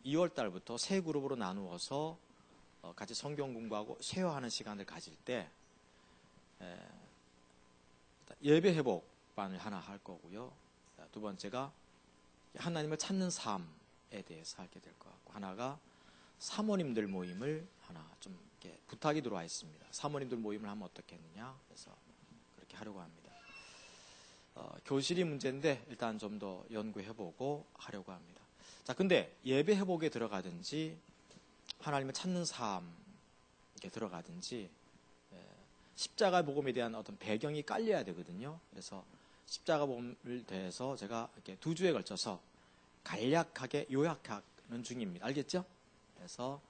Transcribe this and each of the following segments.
2월 달부터 세 그룹으로 나누어서 같이 성경 공부하고 쉐어하는 시간을 가질 때 예배 회복반을 하나 할 거고요. 두 번째가 하나님을 찾는 삶에 대해서 하게 될 것 같고, 하나가 사모님들 모임을 하나 좀 이렇게 부탁이 들어와 있습니다. 사모님들 모임을 하면 어떻겠느냐, 그래서 그렇게 하려고 합니다. 교실이 문제인데 일단 좀 더 연구해보고 하려고 합니다. 자, 근데 예배 회복에 들어가든지 하나님을 찾는 삶에 들어가든지 십자가 복음에 대한 어떤 배경이 깔려야 되거든요. 그래서 십자가 복음을 대해서 제가 이렇게 2주에 걸쳐서 간략하게 요약하는 중입니다. 알겠죠? 그래서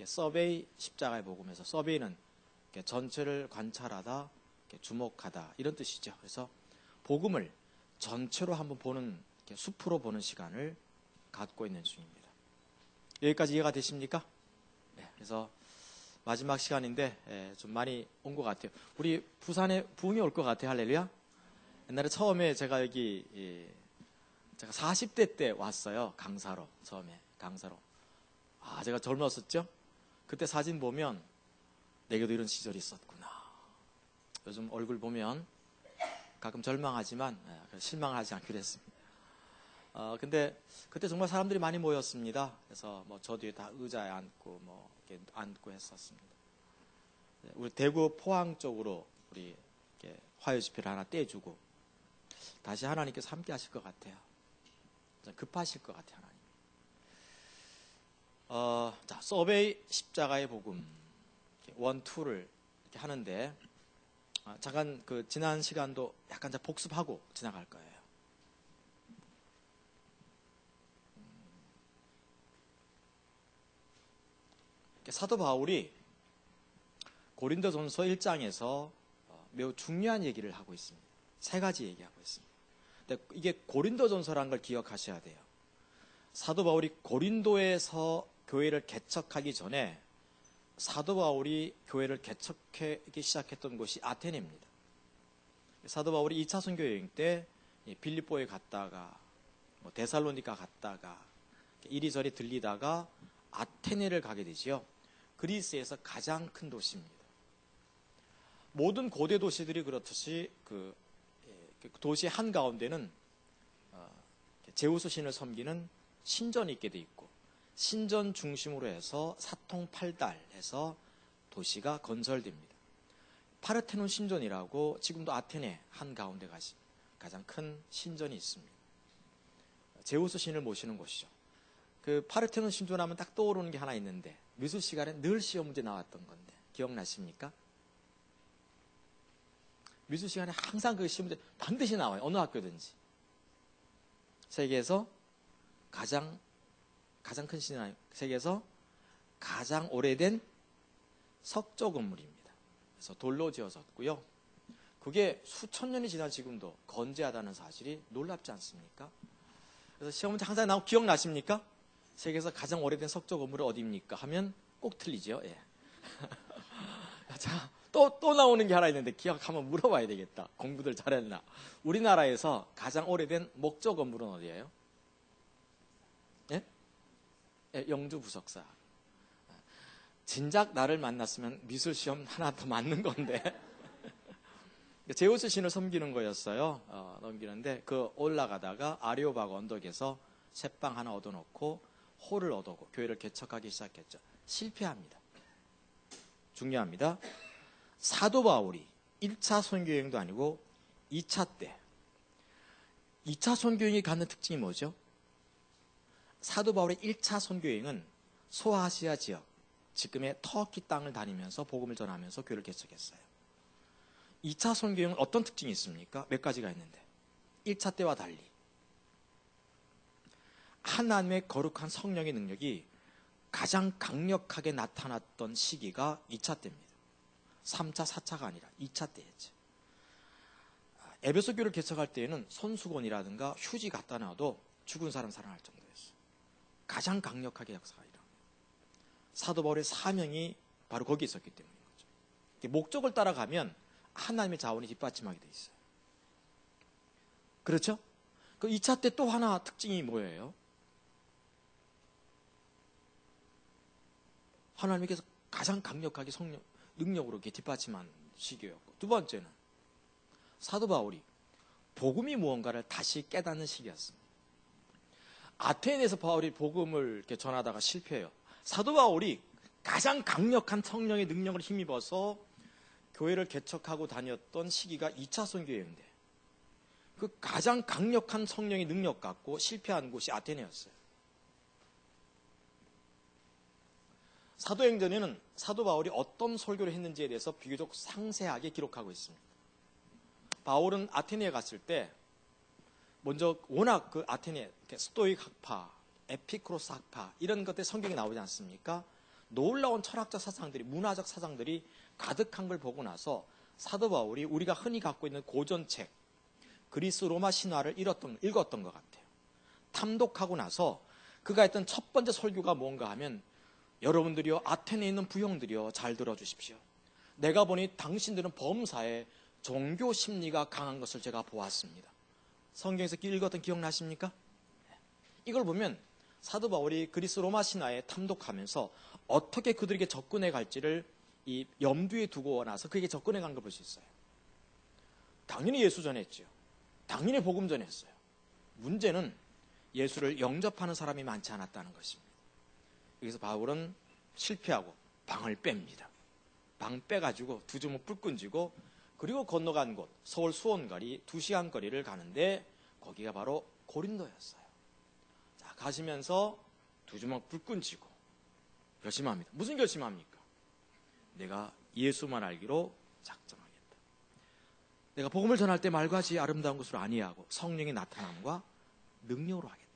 서베이 십자가의 복음에서, 서베이는 전체를 관찰하다, 주목하다, 이런 뜻이죠. 그래서 복음을 전체로 한번 보는, 숲으로 보는 시간을 갖고 있는 중입니다. 여기까지 이해가 되십니까? 네, 그래서 마지막 시간인데 좀 많이 온 것 같아요. 우리 부산에 부흥이 올 것 같아요. 할렐루야. 옛날에 처음에 제가 여기 제가 40대 때 왔어요. 강사로. 처음에 강사로. 제가 젊었었죠? 그때 사진 보면 내게도 이런 시절이 있었구나. 요즘 얼굴 보면 가끔 절망하지만 실망하지 않기로 했습니다. 근데 그때 정말 사람들이 많이 모였습니다. 그래서 뭐 저 뒤에 다 의자에 앉고 뭐 이렇게 앉고 했었습니다. 우리 대구 포항 쪽으로 우리 이렇게 화요 집회를 하나 떼주고 다시 하나님께서 함께 하실 것 같아요. 급하실 것 같아요, 하나님. 자, 서베이 십자가의 복음 1, 2를 이렇게 하는데 잠깐 지난 시간도 약간 복습하고 지나갈 거예요. 사도 바울이 고린도전서 1장에서 매우 중요한 얘기를 하고 있습니다. 3가지 얘기하고 있습니다. 근데 이게 고린도전서라는 걸 기억하셔야 돼요. 사도 바울이 고린도에서 교회를 개척하기 전에 사도 바울이 교회를 개척하기 시작했던 곳이 아테네입니다. 사도 바울이 2차 선교 여행 때 빌립보에 갔다가 데살로니가 갔다가 이리저리 들리다가 아테네를 가게 되지요. 그리스에서 가장 큰 도시입니다. 모든 고대 도시들이 그렇듯이 그 도시의 한가운데는 제우스 신을 섬기는 신전이 있게 돼 있고, 신전 중심으로 해서 사통팔달해서 도시가 건설됩니다. 파르테논 신전이라고 지금도 아테네 한가운데 가장 큰 신전이 있습니다. 제우스 신을 모시는 곳이죠. 그 파르테논 신전하면 딱 떠오르는 게 하나 있는데, 미술 시간에 늘 시험 문제 나왔던 건데 기억나십니까? 미술 시간에 항상 그 시험 문제 반드시 나와요. 어느 학교든지. 세계에서 가장 큰 신전, 세계에서 가장 오래된 석조 건물입니다. 그래서 돌로 지어졌고요. 그게 수천 년이 지난 지금도 건재하다는 사실이 놀랍지 않습니까? 그래서 시험 문제 항상 나오고 기억나십니까? 세계에서 가장 오래된 석조 건물은 어디입니까? 하면 꼭 틀리죠. 예. 자, 또 나오는 게 하나 있는데 한번 물어봐야 되겠다. 공부들 잘했나? 우리나라에서 가장 오래된 목조 건물은 어디예요? 예? 예, 영주 부석사. 진작 나를 만났으면 미술 시험 하나 더 맞는 건데. 제우스 신을 섬기는 거였어요. 넘기는데 올라가다가 아레오바고 언덕에서 새빵 하나 얻어놓고 홀을 얻어고 교회를 개척하기 시작했죠. 실패합니다. 중요합니다. 사도 바울이 1차 선교여행도 아니고 2차 때 2차 선교여행이 갖는 특징이 뭐죠? 사도 바울의 1차 선교여행은 소아시아 지역, 지금의 터키 땅을 다니면서 복음을 전하면서 교회를 개척했어요. 2차 선교여행은 어떤 특징이 있습니까? 몇 가지가 있는데 1차 때와 달리 하나님의 거룩한 성령의 능력이 가장 강력하게 나타났던 시기가 2차 때입니다. 3차, 4차가 아니라 2차 때였죠. 에베소 교회를 개척할 때에는 손수건이라든가 휴지 갖다 놔도 죽은 사람 살아날 정도였어요. 가장 강력하게 역사가 일어납니다. 사도 바울의 사명이 바로 거기에 있었기 때문인 거죠. 목적을 따라가면 하나님의 자원이 뒷받침하게 돼 있어요. 그렇죠? 그 2차 때 또 하나 특징이 뭐예요? 하나님께서 가장 강력하게 성령, 능력으로 이렇게 뒷받침한 시기였고, 두 번째는 사도 바울이 복음이 무언가를 다시 깨닫는 시기였습니다. 아테네에서 바울이 복음을 이렇게 전하다가 실패해요. 사도 바울이 가장 강력한 성령의 능력을 힘입어서 교회를 개척하고 다녔던 시기가 2차 선교회인데, 그 가장 강력한 성령의 능력 갖고 실패한 곳이 아테네였어요. 사도행전에는 사도 바울이 어떤 설교를 했는지에 대해서 비교적 상세하게 기록하고 있습니다. 바울은 아테네에 갔을 때 먼저 워낙 그 아테네 스토익 학파, 에피쿠로스 학파 이런 것들 성경에 나오지 않습니까? 놀라운 철학적 사상들이, 문화적 사상들이 가득한 걸 보고 나서 사도 바울이 우리가 흔히 갖고 있는 고전책, 그리스 로마 신화를 읽었던 것 같아요. 탐독하고 나서 그가 했던 첫 번째 설교가 뭔가 하면, 여러분들이요, 아테네에 있는 부형들이요, 잘 들어주십시오. 내가 보니 당신들은 범사에 종교 심리가 강한 것을 제가 보았습니다. 성경에서 읽었던 기억나십니까? 이걸 보면 사도 바울이 그리스 로마 신화에 탐독하면서 어떻게 그들에게 접근해 갈지를 이 염두에 두고 나서 그에게 접근해 간 걸 볼 수 있어요. 당연히 예수 전했죠. 당연히 복음 전했어요. 문제는 예수를 영접하는 사람이 많지 않았다는 것입니다. 여기서 바울은 실패하고 방을 뺍니다. 방 빼가지고 두 주먹 불 끈지고, 그리고 건너간 곳 서울 수원거리 2시간 거리를 가는데 거기가 바로 고린도였어요. 자, 가시면서 두 주먹 불 끈지고 결심합니다. 무슨 결심합니까? 내가 예수만 알기로 작정하겠다. 내가 복음을 전할 때 말과지 아름다운 것으로 아니하고 성령의 나타남과 능력으로 하겠다.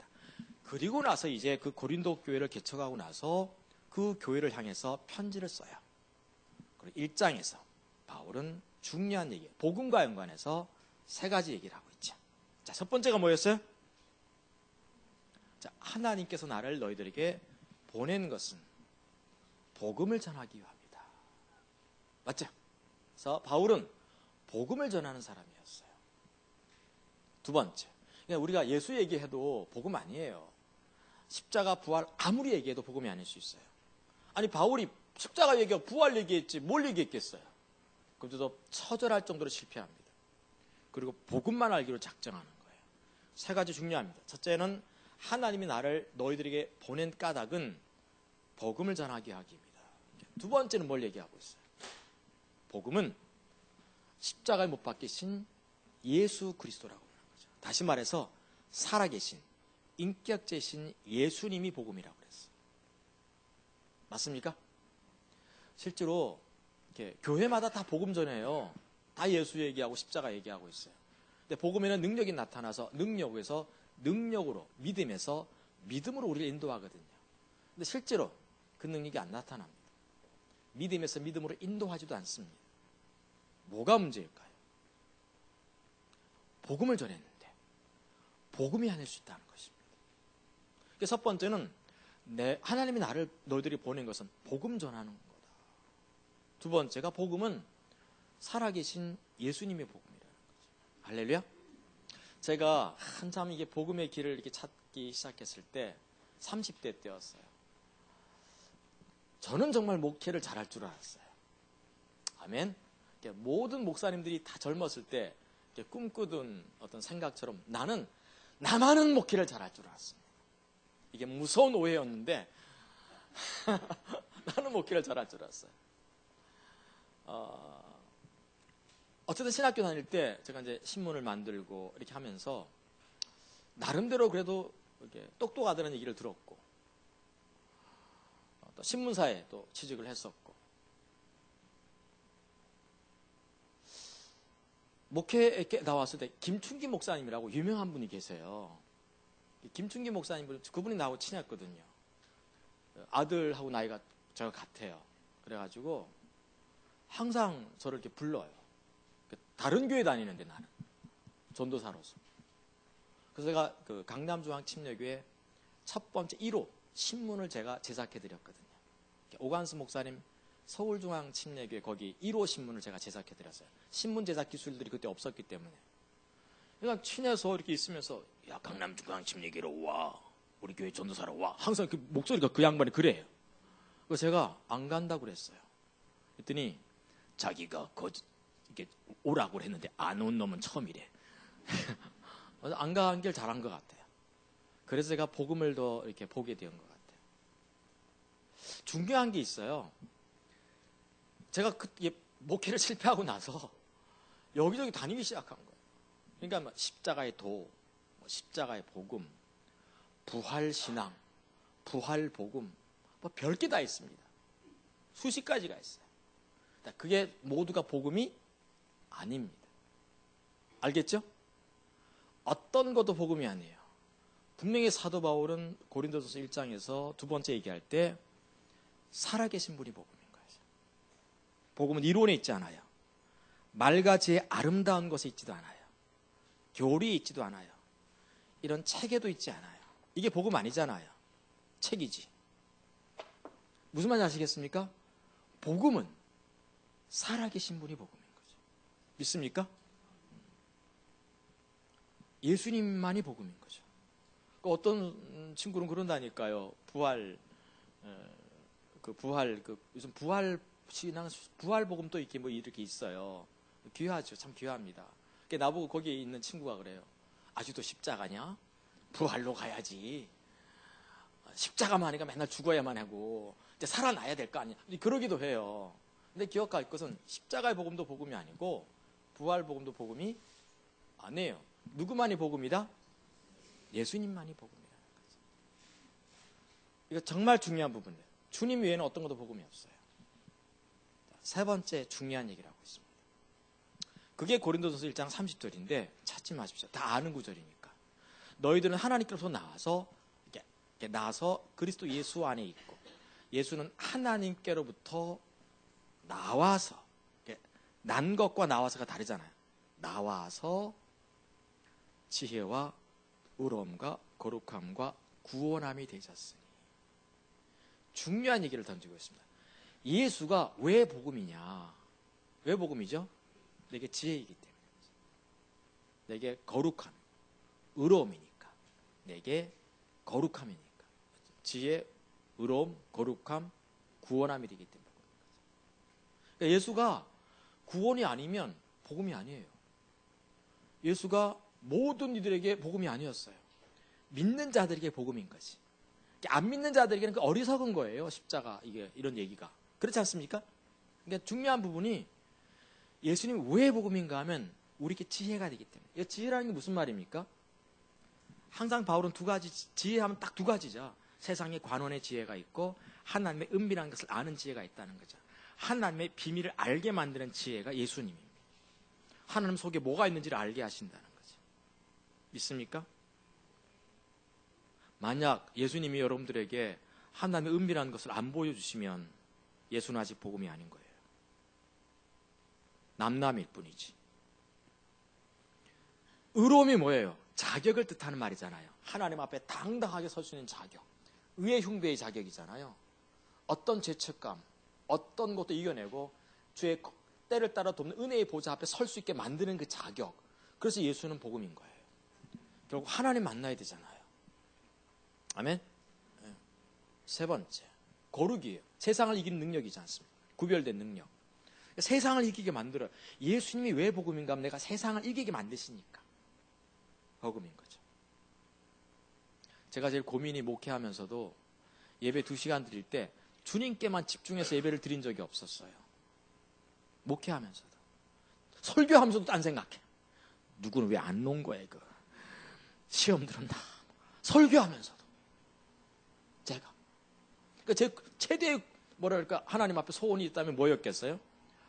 그리고 나서 이제 그 고린도 교회를 개척하고 나서 그 교회를 향해서 편지를 써요. 그리고 1장에서 바울은 중요한 얘기, 복음과 연관해서 3가지 얘기를 하고 있죠. 자, 첫 번째가 뭐였어요? 자, 하나님께서 나를 너희들에게 보낸 것은 복음을 전하기 위함이다. 맞죠? 그래서 바울은 복음을 전하는 사람이었어요. 두 번째, 우리가 예수 얘기해도 복음 아니에요. 십자가 부활 아무리 얘기해도 복음이 아닐 수 있어요. 아니, 바울이 십자가 얘기하고 부활 얘기했지 뭘 얘기했겠어요? 그런데도 처절할 정도로 실패합니다. 그리고 복음만 알기로 작정하는 거예요. 3가지 중요합니다. 첫째는 하나님이 나를 너희들에게 보낸 까닭은 복음을 전하게 하기입니다. 두 번째는 뭘 얘기하고 있어요? 복음은 십자가에 못 박히신 예수 그리스도라고 하는 거죠. 다시 말해서 살아계신 인격제신 예수님이 복음이라고 그랬어요. 맞습니까? 실제로 이렇게 교회마다 다 복음 전해요. 다 예수 얘기하고 십자가 얘기하고 있어요. 근데 복음에는 능력이 나타나서 능력으로 믿음에서 믿음으로 우리를 인도하거든요. 근데 실제로 그 능력이 안 나타납니다. 믿음에서 믿음으로 인도하지도 않습니다. 뭐가 문제일까요? 복음을 전했는데 복음이 아닐 수 있다는 것입니다. 첫 번째는 하나님이 너희들이 보낸 것은 복음 전하는 거다. 두 번째가 복음은 살아계신 예수님의 복음이라는 거죠. 할렐루야. 제가 한참 이게 복음의 길을 이렇게 찾기 시작했을 때 30대 때였어요. 저는 정말 목회를 잘할 줄 알았어요. 아멘. 모든 목사님들이 다 젊었을 때 꿈꾸던 어떤 생각처럼 나만은 목회를 잘할 줄 알았습니다. 이게 무서운 오해였는데 나는 목회를 잘할 줄 알았어요. 어쨌든 신학교 다닐 때 제가 이제 신문을 만들고 이렇게 하면서 나름대로 그래도 이렇게 똑똑하다는 얘기를 들었고, 또 신문사에 또 취직을 했었고, 목회에 나왔을 때 김충기 목사님이라고 유명한 분이 계세요. 김충기 목사님, 그분이 나하고 친했거든요. 아들하고 나이가 제가 같아요. 그래가지고 항상 저를 이렇게 불러요. 다른 교회 다니는데 나는 전도사로서. 그래서 제가 그 강남중앙침례교회 첫 번째 1호 신문을 제가 제작해드렸거든요. 오관수 목사님 서울중앙침례교회 거기 1호 신문을 제가 제작해드렸어요. 신문 제작 기술들이 그때 없었기 때문에. 그러니까 친해서 이렇게 있으면서, 야, 강남중앙침례교회로 와, 우리 교회 전도사로 와. 항상 그 목소리가 그 양반이 그래요. 그래서 제가 안 간다고 그랬어요. 그랬더니 자기가 이렇게 오라고 했는데 안 온 놈은 처음이래. 그래서 안 간 길 잘한 것 같아요. 그래서 제가 복음을 더 이렇게 보게 된 것 같아요. 중요한 게 있어요. 제가 목회를 실패하고 나서 여기저기 다니기 시작한 거예요. 그러니까 뭐 십자가의 도, 십자가의 복음, 부활신앙, 부활복음, 뭐 별게 다 있습니다. 수십 가지가 있어요. 그게 모두가 복음이 아닙니다. 알겠죠? 어떤 것도 복음이 아니에요. 분명히 사도 바울은 고린도전서 1장에서 두 번째 얘기할 때 살아계신 분이 복음인 거예요. 복음은 이론에 있지 않아요. 말과 지혜의 아름다운 것에 있지도 않아요. 교리에 있지도 않아요. 이런 책에도 있지 않아요. 이게 복음 아니잖아요. 책이지. 무슨 말인지 아시겠습니까? 복음은 살아계신 분이 복음인 거죠. 믿습니까? 예수님만이 복음인 거죠. 어떤 친구는 그런다니까요. 요즘 부활 신앙, 부활 복음도 이렇게 뭐 이렇게 있어요. 귀하죠. 참 귀합니다. 나보고 거기에 있는 친구가 그래요. 아직도 십자가냐? 부활로 가야지. 십자가만 하니까 맨날 죽어야만 하고 이제 살아나야 될 거 아니야. 그러기도 해요. 근데 기억할 것은 십자가의 복음도 복음이 아니고 부활 복음도 복음이 아니에요. 누구만이 복음이다? 예수님만이 복음이라는 거죠. 이거 정말 중요한 부분이에요. 주님 외에는 어떤 것도 복음이 없어요. 세 번째 중요한 얘기를 하고 있습니다. 그게 고린도전서 1장 30절인데 찾지 마십시오. 다 아는 구절이니까. 너희들은 하나님께로부터 나와서 그리스도 예수 안에 있고 예수는 하나님께로부터 나와서, 난 것과 나와서가 다르잖아요. 나와서 지혜와 의로움과 거룩함과 구원함이 되셨으니. 중요한 얘기를 던지고 있습니다. 예수가 왜 복음이냐? 왜 복음이죠? 내게 지혜이기 때문에. 내게 거룩함, 의로움이니까. 내게 거룩함이니까. 지혜, 의로움, 거룩함, 구원함이 되기 때문에. 그러니까 예수가 구원이 아니면 복음이 아니에요. 예수가 모든 이들에게 복음이 아니었어요. 믿는 자들에게 복음인 거지. 안 믿는 자들에게는 그 어리석은 거예요. 십자가, 이런 얘기가. 그렇지 않습니까? 그러니까 중요한 부분이 예수님이 왜 복음인가 하면 우리에게 지혜가 되기 때문에. 지혜라는 게 무슨 말입니까? 항상 바울은 지혜하면 딱 두 가지죠. 세상에 관원의 지혜가 있고 하나님의 은밀한 것을 아는 지혜가 있다는 거죠. 하나님의 비밀을 알게 만드는 지혜가 예수님입니다. 하나님 속에 뭐가 있는지를 알게 하신다는 거죠. 믿습니까? 만약 예수님이 여러분들에게 하나님의 은밀한 것을 안 보여주시면 예수는 아직 복음이 아닌 거예요. 남남일 뿐이지. 의로움이 뭐예요? 자격을 뜻하는 말이잖아요. 하나님 앞에 당당하게 설 수 있는 자격. 의의 흉배의 자격이잖아요. 어떤 죄책감, 어떤 것도 이겨내고 주의 때를 따라 돕는 은혜의 보좌 앞에 설 수 있게 만드는 그 자격. 그래서 예수는 복음인 거예요. 결국 하나님 만나야 되잖아요. 아멘? 세 번째, 거룩이에요. 세상을 이기는 능력이지 않습니까? 구별된 능력. 세상을 이기게 만들어요. 예수님이 왜 복음인가 하면 내가 세상을 이기게 만드시니까 복음인 거죠. 제가 제일 고민이 목회하면서도 예배 2시간 드릴 때 주님께만 집중해서 예배를 드린 적이 없었어요. 목회하면서도. 설교하면서도 딴 생각해. 누구는 왜 안 놓은 거야 이거. 시험 들었나. 설교하면서도. 제가. 그러니까 제 최대의 하나님 앞에 소원이 있다면 뭐였겠어요?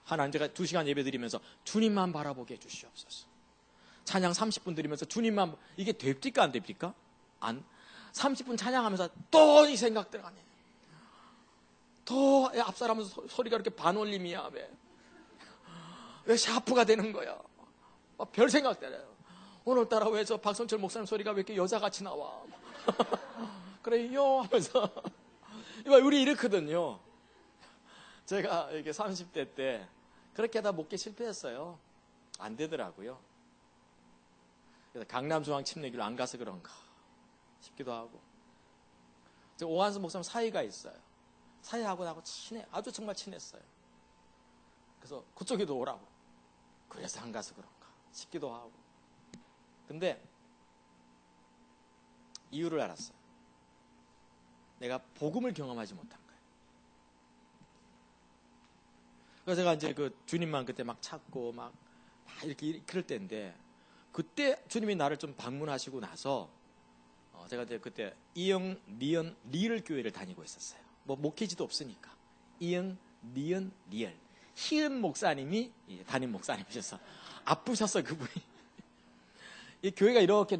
하나님, 제가 2시간 예배 드리면서 주님만 바라보게 해주시옵소서. 찬양 30분 드리면서 주님만, 이게 됩니까 안 됩니까? 30분 찬양하면서 또 이 생각들 아니에요. 또 앞사람면서 소리가 이렇게 반올림이야. 왜 샤프가 되는 거야? 별 생각들어요. 오늘따라 왜 저 박성철 목사님 소리가 왜 이렇게 여자같이 나와? 그래요 하면서 우리 이렇거든요. 제가 이렇게 30대 때 그렇게 하다 목회 실패했어요. 안 되더라고요. 그래서 강남중앙침례교를 안 가서 그런가 싶기도 하고. 오한수 목사님 사이가 있어요. 사회하고 나하고 친해. 아주 정말 친했어요. 그래서 그쪽에도 오라고. 그래서 안 가서 그런가 싶기도 하고. 근데 이유를 알았어요. 내가 복음을 경험하지 못한 거예요. 그래서 제가 이제 그 주님만 그때 막 찾고 막 이렇게 그럴 때인데, 그때 주님이 나를 좀 방문하시고 나서 제가 이제 그때 이영, 니언, 리을 교회를 다니고 있었어요. 뭐 목회지도 없으니까. 이영, 니언, 리을. 희은 목사님이 담임 목사님이셔서 아프셨어요, 그분이. 이 교회가 이렇게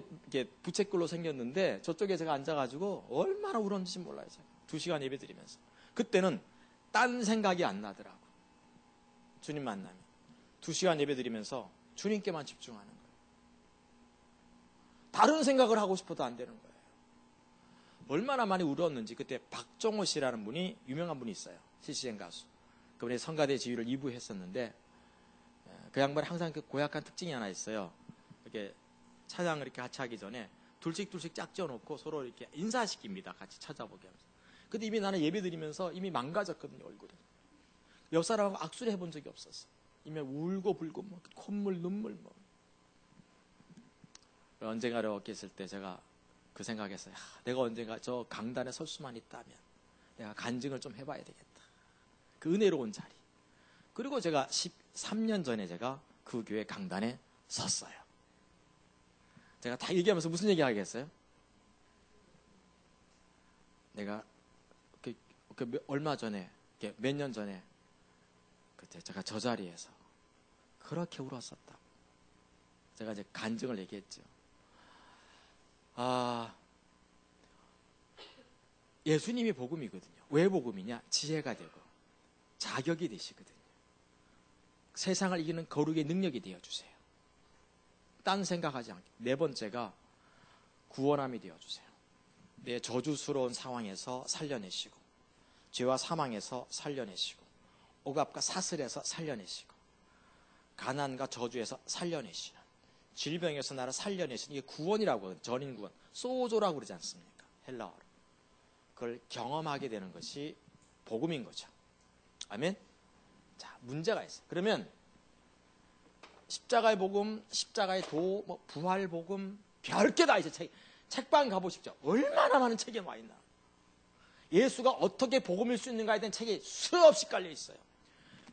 부채꼴로 생겼는데 저쪽에 제가 앉아가지고 얼마나 울었는지 몰라요. 2시간 예배 드리면서. 그때는 딴 생각이 안 나더라고. 주님 만나면 2시간 예배 드리면서 주님께만 집중하는 거예요. 다른 생각을 하고 싶어도 안 되는 거예요. 얼마나 많이 울었는지. 그때 박정호 씨라는 분이, 유명한 분이 있어요. CCN 가수. 그분이 성가대 지휘를 2부 했었는데, 그 양반이 항상 그 고약한 특징이 하나 있어요. 이렇게 찬양을 이렇게 같이 하기 전에 둘씩 짝 지어놓고 서로 이렇게 인사시킵니다. 같이 찾아보게 하면서. 근데 이미 나는 예배 드리면서 이미 망가졌거든요, 얼굴이. 옆 사람하고 악수를 해본 적이 없었어. 이미 울고 불고 뭐 콧물 눈물 뭐. 언젠가 이렇게 있을 때 제가 그 생각했어요. 내가 언젠가 저 강단에 설 수만 있다면 내가 간증을 좀 해봐야 되겠다. 그 은혜로운 자리. 그리고 제가 13년 전에 제가 그 교회 강단에 섰어요. 제가 다 얘기하면서 무슨 얘기 하겠어요? 내가 얼마 전에, 몇 년 전에 그때 제가 저 자리에서 그렇게 울었었다고. 제가 이제 간증을 얘기했죠. 예수님이 복음이거든요. 왜 복음이냐? 지혜가 되고 자격이 되시거든요. 세상을 이기는 거룩의 능력이 되어주세요. 딴 생각하지 않게. 4번째가 구원함이 되어주세요. 내 저주스러운 상황에서 살려내시고, 죄와 사망에서 살려내시고, 억압과 사슬에서 살려내시고, 가난과 저주에서 살려내시는, 질병에서 나를 살려내시는, 이게 구원이라고 하거든요. 전인 구원. 소조라고 그러지 않습니까? 헬라어로. 그걸 경험하게 되는 것이 복음인 거죠. 아멘? 자, 문제가 있어요. 그러면 십자가의 복음, 십자가의 도, 부활 복음, 별게 다 있어요. 책방 가보십시오. 얼마나 많은 책이 와 있나. 예수가 어떻게 복음일 수 있는가에 대한 책이 수없이 깔려 있어요.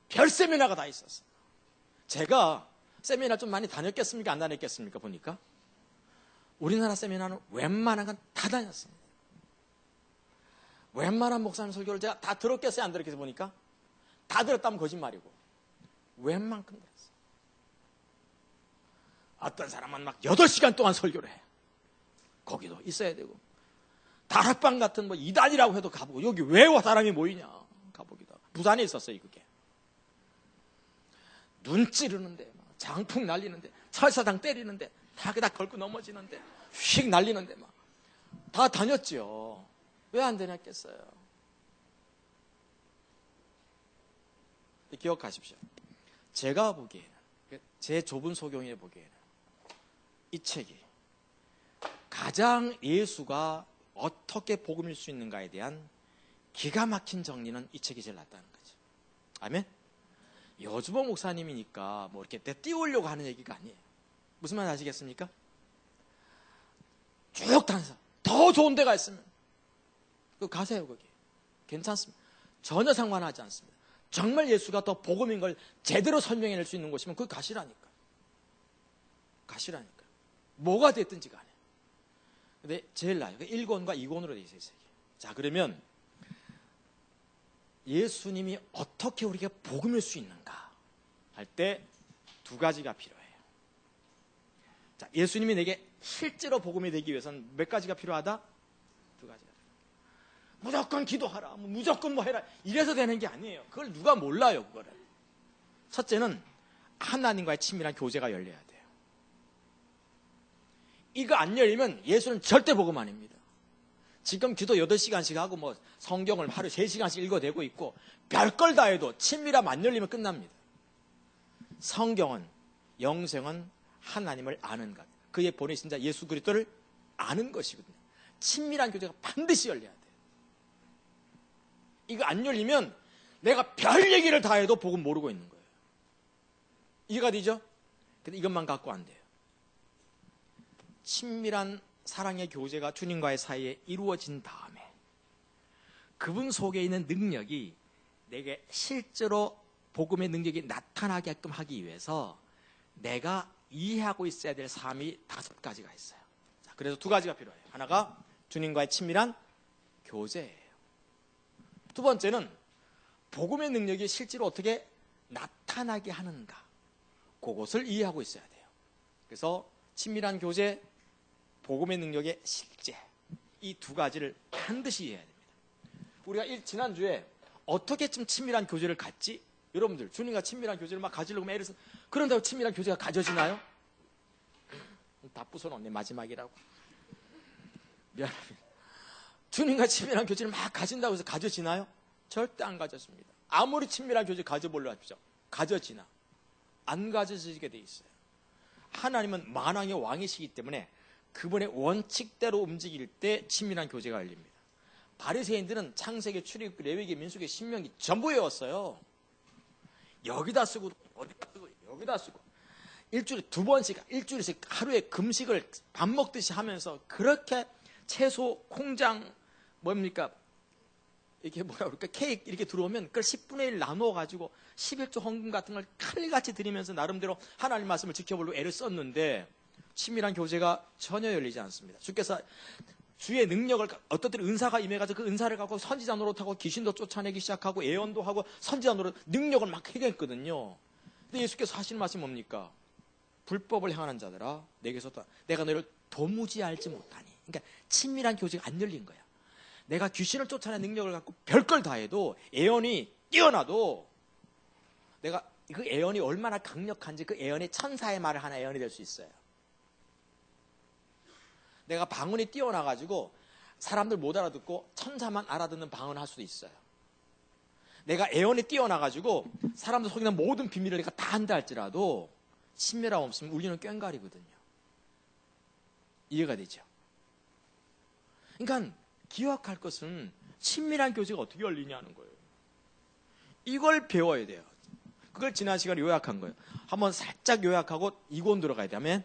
별 세미나가 다 있었어요. 제가 세미나 좀 많이 다녔겠습니까? 안 다녔겠습니까? 보니까 우리나라 세미나는 웬만한 건 다 다녔습니다. 웬만한 목사님 설교를 제가 다 들었겠어요? 안 들었겠어요? 보니까 다 들었다면 거짓말이고, 웬만큼 들었어요. 어떤 사람은 막 8시간 동안 설교를 해요. 거기도 있어야 되고, 다락방 같은 이단이라고 해도 가보고, 여기 왜 사람이 모이냐 가보기도 하고. 부산에 있었어요. 그게 눈 찌르는데, 장풍 날리는데, 철사당 때리는데, 다 걸고 넘어지는데, 휙 날리는데 막 다 다녔죠. 왜 안 되냐겠어요. 기억하십시오. 제가 보기에는, 제 좁은 소경에 보기에는 이 책이 가장 예수가 어떻게 복음일 수 있는가에 대한 기가 막힌 정리는 이 책이 제일 낫다는 거죠. 아멘? 여주보 목사님이니까 이렇게 띄우려고 하는 얘기가 아니에요. 무슨 말 아시겠습니까? 쭉 다녀서 더 좋은 데가 있으면 가세요. 거기 괜찮습니다. 전혀 상관하지 않습니다. 정말 예수가 더 복음인 걸 제대로 설명해낼 수 있는 곳이면 거기 가시라니까. 뭐가 됐든지 간에. 근데 제일 나아요. 1권과 2권으로 되어 있어요. 자, 그러면 예수님이 어떻게 우리가 복음일 수 있는가 할 때 2가지가 필요해요. 자, 예수님이 내게 실제로 복음이 되기 위해서는 몇 가지가 필요하다? 2가지가. 무조건 기도하라, 무조건 해라, 이래서 되는 게 아니에요. 그걸 누가 몰라요, 그거를. 첫째는 하나님과의 친밀한 교제가 열려야 돼요. 이거 안 열리면 예수는 절대 복음 아닙니다. 지금 기도 8시간씩 하고 성경을 하루 3시간씩 읽어대고 있고 별걸 다 해도 친밀함 안 열리면 끝납니다. 성경은, 영생은 하나님을 아는 것, 그의 보내신 자 예수 그리스도를 아는 것이거든요. 친밀한 교제가 반드시 열려야 돼요. 이거 안 열리면 내가 별 얘기를 다 해도 복음 모르고 있는 거예요. 이해가 되죠? 근데 이것만 갖고 안 돼요. 친밀한 사랑의 교제가 주님과의 사이에 이루어진 다음에 그분 속에 있는 능력이 내게 실제로 복음의 능력이 나타나게끔 하기 위해서 내가 이해하고 있어야 될 삶이 5가지가 있어요. 자, 그래서 2가지가 필요해요. 하나가 주님과의 친밀한 교제예요. 2번째는 복음의 능력이 실제로 어떻게 나타나게 하는가, 그것을 이해하고 있어야 돼요. 그래서 친밀한 교제, 복음의 능력의 실제, 이 2가지를 반드시 이해해야 됩니다. 우리가 지난주에 어떻게 좀 친밀한 교제를 갖지? 여러분들 주님과 친밀한 교제를 막 가지려고 애를 써. 그런다고 친밀한 교제가 가져지나요? 다 부숴놓네, 마지막이라고. 미안합니다. 주님과 친밀한 교제를 막 가진다고 해서 가져지나요? 절대 안 가져집니다. 아무리 친밀한 교제 가져보려 하십시오. 가져지나? 안 가져지게 돼 있어요. 하나님은 만왕의 왕이시기 때문에 그분의 원칙대로 움직일 때 친밀한 교제가 열립니다. 바리새인들은 창세기, 출애굽기, 레위기, 민수기, 신명기 전부 외웠어요. 여기다 쓰고 어디다 쓰고 여기다 쓰고 일주일에 2번씩, 일주일씩 하루에 금식을 밥 먹듯이 하면서 그렇게 채소, 콩장, 뭡니까? 이렇게 뭐라 그럴까? 케이크 이렇게 들어오면 그걸 10분의 1 나누어 가지고 11조 헌금 같은 걸 칼같이 드리면서 나름대로 하나님 말씀을 지켜보려고 애를 썼는데 친밀한 교제가 전혀 열리지 않습니다. 주께서 주의 능력을, 어떤 때는 은사가 임해가지고 그 은사를 갖고 선지자 노릇하고 귀신도 쫓아내기 시작하고 예언도 하고 선지자 노릇, 능력을 막 행했거든요. 근데 예수께서 하시는 말씀이 뭡니까? 불법을 행하는 자들아, 내가 너를 도무지 알지 못하니. 그러니까 친밀한 교제가 안 열린 거야. 내가 귀신을 쫓아내는 능력을 갖고 별걸 다 해도, 예언이 뛰어나도 내가 그 예언이 얼마나 강력한지 그 예언이 천사의 말을 하나 예언이 될 수 있어요. 내가 방언이 뛰어나가지고 사람들 못 알아듣고 천사만 알아듣는 방언을 할 수도 있어요. 내가 예언이 뛰어나가지고 사람들 속이는 모든 비밀을 내가 다 한다 할지라도 친밀함 없으면 우리는 꽹가리거든요. 이해가 되죠? 그러니까 기억할 것은 친밀한 교제가 어떻게 열리냐는 거예요. 이걸 배워야 돼요. 그걸 지난 시간에 요약한 거예요. 한번 살짝 요약하고 이권 들어가야 돼. 아멘?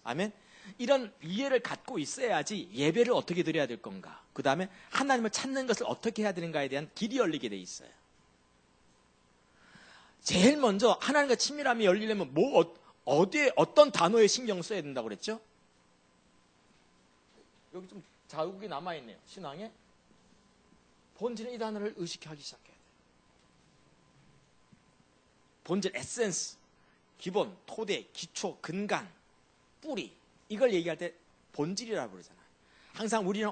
아멘? 이런 이해를 갖고 있어야지 예배를 어떻게 드려야 될 건가, 그 다음에 하나님을 찾는 것을 어떻게 해야 되는가에 대한 길이 열리게 돼 있어요. 제일 먼저 하나님과 친밀함이 열리려면 어디에 어떤 단어에 신경 써야 된다고 그랬죠? 여기 좀 자국이 남아있네요. 신앙에 본질은 이 단어를 의식하기 시작해야 돼요. 본질, 에센스, 기본, 토대, 기초, 근간, 뿌리, 이걸 얘기할 때 본질이라고 그러잖아요. 항상 우리는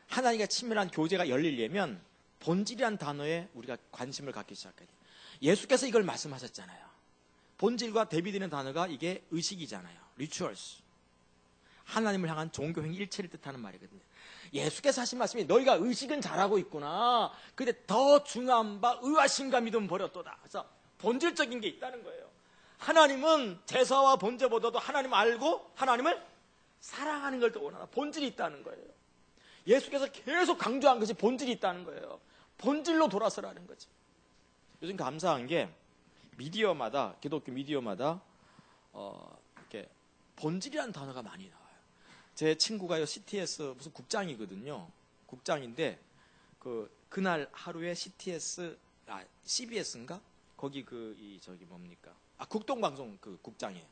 하나님과 친밀한 교제가 열리려면 본질이라는 단어에 우리가 관심을 갖기 시작해야 돼요. 예수께서 이걸 말씀하셨잖아요. 본질과 대비되는 단어가 이게 의식이잖아요. 리추얼스. 하나님을 향한 종교행 일체를 뜻하는 말이거든요. 예수께서 하신 말씀이 너희가 의식은 잘하고 있구나. 근데 더 중요한 바 의와 믿음 버렸도다. 그래서 본질적인 게 있다는 거예요. 하나님은 제사와 번제보다도 하나님을 알고 하나님을 사랑하는 걸 더 원하다. 본질이 있다는 거예요. 예수께서 계속 강조한 것이 본질이 있다는 거예요. 본질로 돌아서라는 거지. 요즘 감사한 게 미디어마다, 기독교 미디어마다 이렇게 본질이라는 단어가 많이 나와요. 제 친구가요, CTS 무슨 국장이거든요. 국장인데 그날 하루에 CBS인가? 거기 저기 뭡니까? 국동방송 그 국장이에요.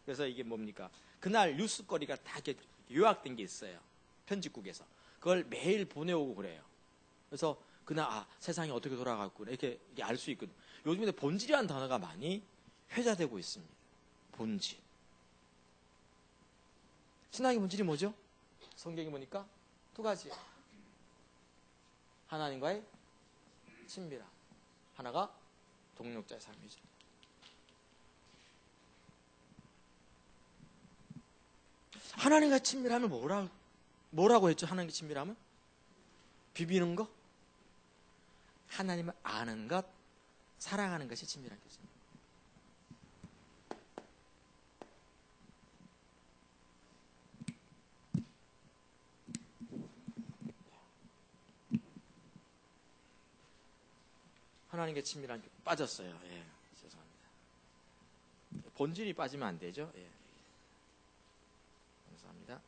그래서 이게 뭡니까? 그날 뉴스거리가 다 이렇게 요약된 게 있어요. 편집국에서. 그걸 매일 보내오고 그래요. 그래서 그날 세상이 어떻게 돌아갔구나 이렇게 알 수 있거든요. 요즘에 본질이라는 단어가 많이 회자되고 있습니다. 본질. 신앙의 본질이 뭐죠? 성경이 보니까 2가지. 하나님과의 친밀함. 하나가 동력자의 삶이죠. 하나님과 친밀함을 뭐라고 했죠? 하나님과 친밀함은? 비비는 거? 하나님을 아는 것, 사랑하는 것이 친밀한 교제입니다. 하나님께 친밀한 빠졌어요. 예, 죄송합니다. 본질이 빠지면 안 되죠. 예. 감사합니다.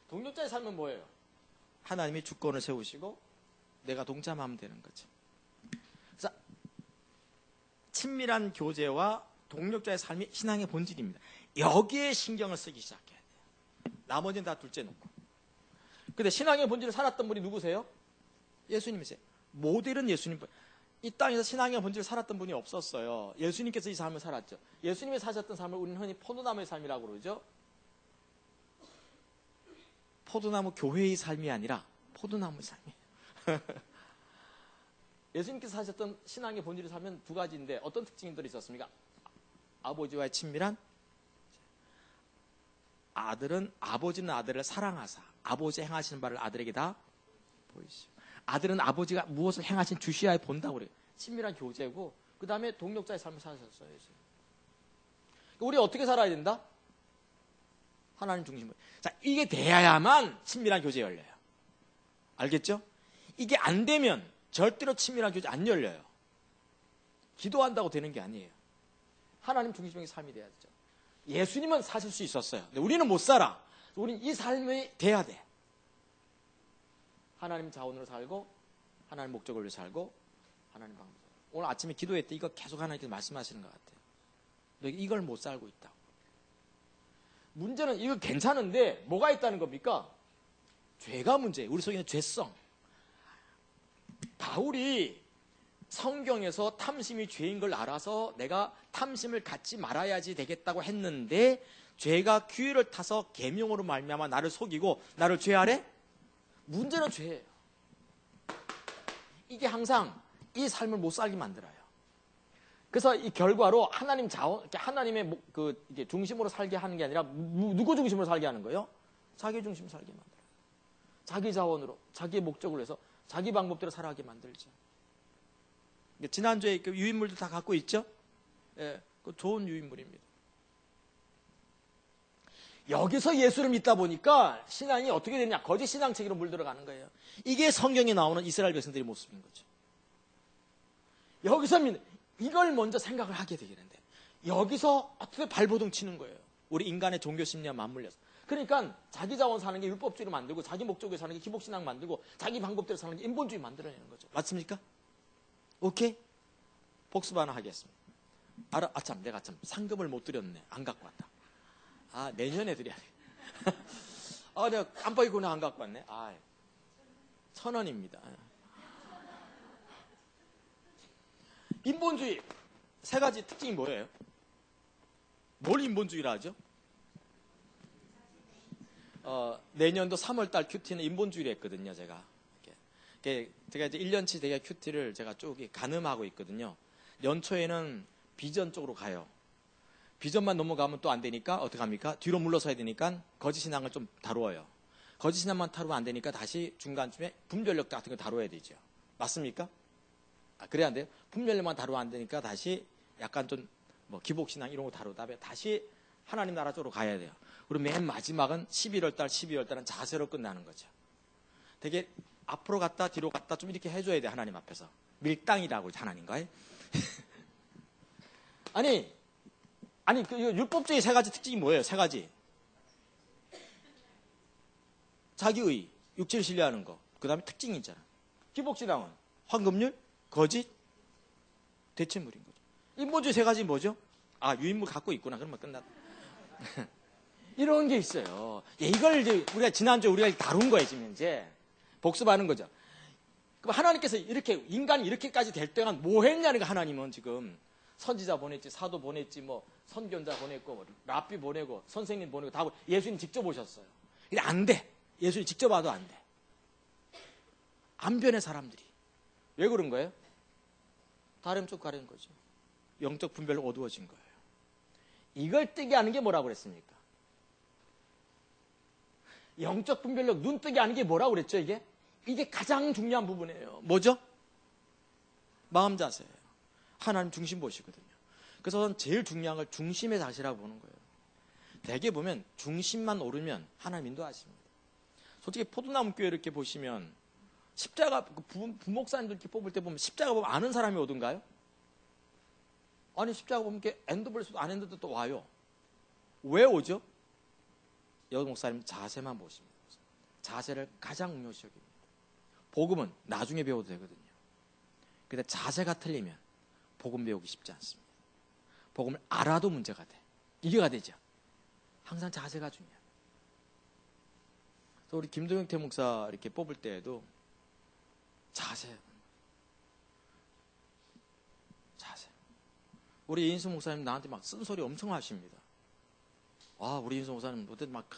동력자의 삶은 뭐예요? 하나님이 주권을 세우시고 내가 동참하면 되는 거죠. 그래서 친밀한 교제와 동력자의 삶이 신앙의 본질입니다. 여기에 신경을 쓰기 시작해야 돼요. 나머지는 다 둘째 놓고. 근데 신앙의 본질을 살았던 분이 누구세요? 예수님이세요. 모델은 예수님. 이 땅에서 신앙의 본질을 살았던 분이 없었어요. 예수님께서 이 삶을 살았죠. 예수님이 사셨던 삶을 우리는 흔히 포도나무의 삶이라고 그러죠. 포도나무 교회의 삶이 아니라 포도나무의 삶이에요. 예수님께서 사셨던 신앙의 본질을 살면 두 가지인데 어떤 특징들이 있었습니까? 아버지와의 친밀한, 아버지는 아들을 사랑하사 아버지 행하시는 바를 아들에게 다 보이시오. 아들은 아버지가 무엇을 행하신 주시하에 본다고 그래요. 친밀한 교제고, 그 다음에 동력자의 삶을 사셨어요. 우리 어떻게 살아야 된다? 하나님 중심으로. 자, 이게 돼야만 친밀한 교제 열려요. 알겠죠? 이게 안 되면 절대로 친밀한 교제 안 열려요. 기도한다고 되는 게 아니에요. 하나님 중심의 삶이 돼야 되죠. 예수님은 사실 수 있었어요. 근데 우리는 못 살아. 우리는 이 삶이 돼야 돼. 하나님 자원으로 살고, 하나님 목적을 위해 살고, 하나님 방법. 오늘 아침에 기도회 때 이거 계속 하나님께서 말씀하시는 것 같아요. 너 이걸 못 살고 있다. 문제는 이거 괜찮은데 뭐가 있다는 겁니까? 죄가 문제예요. 우리 속에 있는 죄성. 바울이 성경에서 탐심이 죄인 걸 알아서 내가 탐심을 갖지 말아야지 되겠다고 했는데 죄가 규율을 타서 계명으로 말미암아 나를 속이고 나를 죄하래? 문제는 죄예요. 이게 항상 이 삶을 못 살게 만들어요. 그래서 이 결과로 하나님 자원, 하나님의 이게 중심으로 살게 하는 게 아니라 누구 중심으로 살게 하는 거예요? 자기 중심으로 살게 만들어요. 자기 자원으로, 자기의 목적으로 해서 자기 방법대로 살아가게 만들죠. 지난주에 그 유인물도 다 갖고 있죠? 예, 그 좋은 유인물입니다. 여기서 예수를 믿다 보니까 신앙이 어떻게 되느냐? 거짓 신앙체계로 물들어가는 거예요. 이게 성경에 나오는 이스라엘 백성들의 모습인 거죠. 여기서 이걸 먼저 생각을 하게 되겠는데 여기서 어떻게 발버둥 치는 거예요. 우리 인간의 종교 심리와 맞물려서. 그러니까 자기 자원 사는 게 율법주의로 만들고 자기 목적으로 사는 게 기복신앙 만들고 자기 방법대로 사는 게 인본주의 만들어내는 거죠. 맞습니까? 오케이? 복습 하나 하겠습니다. 내가 참 상금을 못 드렸네. 안 갖고 왔다. 내년에 드려야 돼. 내가 깜빡이구나 안 갖고 왔네. 1,000원입니다. 인본주의 세 가지 특징이 뭐예요? 뭘 인본주의라 하죠? 내년도 3월달 큐티는 인본주의로 했거든요. 제가 이제 1년치 대개 큐티를 제가 쭉 가늠하고 있거든요. 연초에는 비전 쪽으로 가요. 비전만 넘어가면 또 안 되니까 어떻게 합니까? 뒤로 물러서야 되니까 거짓신앙을 좀 다루어요. 거짓신앙만 다루면 안 되니까 다시 중간쯤에 분별력 같은 거 다뤄야 되죠. 맞습니까? 그래야 안 돼요? 분별력만 다루면 안 되니까 다시 약간 좀 기복신앙 이런 거 다루다가 다시 하나님 나라 쪽으로 가야 돼요. 그리고 맨 마지막은 12월달은 자세로 끝나는 거죠. 되게 앞으로 갔다 뒤로 갔다 좀 이렇게 해줘야 돼. 하나님 앞에서 밀당이라고 하나님과의 아니 그 율법주의 세 가지 특징이 뭐예요? 세 가지. 자기의 육체를 신뢰하는 거. 그 다음에 특징이 있잖아. 기복신앙은 황금률, 거짓, 대체물인 거죠. 인본주의 세 가지 뭐죠? 유인물 갖고 있구나. 그러면 끝났다. 이런 게 있어요. 이걸 이제 우리가 지난주에 우리가 다룬 거예요. 지금 이제 복습하는 거죠. 그럼 하나님께서 인간이 이렇게까지 될 동안 뭐 했냐는 거. 하나님은 지금 선지자 보냈지, 사도 보냈지, 선견자 보냈고, 랍비 보내고, 선생님 보내고, 다 예수님 직접 오셨어요. 근데 안 돼. 예수님 직접 와도 안 돼. 안 변해, 사람들이. 왜 그런 거예요? 다른 쪽 가려는 거죠. 영적 분별로 어두워진 거예요. 이걸 뜨게 하는 게 뭐라고 그랬습니까? 영적 분별력 눈 뜨게 하는 게 뭐라고 그랬죠, 이게? 이게 가장 중요한 부분이에요. 뭐죠? 마음 자세예요. 하나님 중심 보시거든요. 그래서 저는 제일 중요한 걸 중심의 자세라고 보는 거예요. 대개 보면 중심만 오르면 하나님 인도하십니다. 솔직히 포도나무 교회 이렇게 보시면 십자가 부목사님들 이렇게 뽑을 때 보면 십자가 보면 아는 사람이 오던가요? 아니 십자가 보면 이렇게 엔드볼수도 안 했는데 또 와요. 왜 오죠? 여기 목사님 자세만 보십니다. 자세를 가장 중요시 여깁니다. 복음은 나중에 배워도 되거든요. 근데 자세가 틀리면 복음 배우기 쉽지 않습니다. 복음을 알아도 문제가 돼. 이해가 되죠? 항상 자세가 중요해요. 그래서 우리 김동영태 목사 이렇게 뽑을 때에도 자세. 우리 이인수 목사님 나한테 막 쓴소리 엄청 하십니다. 와, 우리 이인수 목사님 막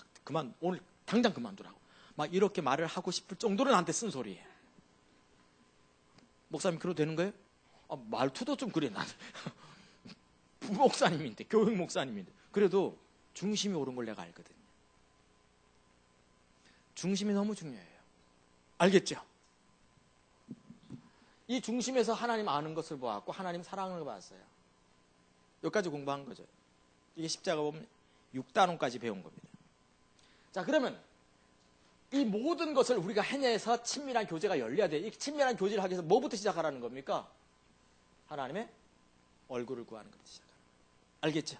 오늘 당장 그만두라고. 막 이렇게 말을 하고 싶을 정도로 나한테 쓴소리예요. 목사님 그래도 되는 거예요? 말투도 좀 그래, 나는. 부목사님인데, 교육 목사님인데. 그래도 중심이 옳은 걸 내가 알거든요. 중심이 너무 중요해요. 알겠죠? 이 중심에서 하나님 아는 것을 보았고 하나님 사랑을 봤어요. 여기까지 공부한 거죠. 이게 십자가 보면 6단원까지 배운 겁니다. 자, 그러면 이 모든 것을 우리가 해내서 친밀한 교제가 열려야 돼. 이 친밀한 교제를 하기 위해서 뭐부터 시작하라는 겁니까? 하나님의 얼굴을 구하는 것부터 시작하는 거예요. 알겠죠?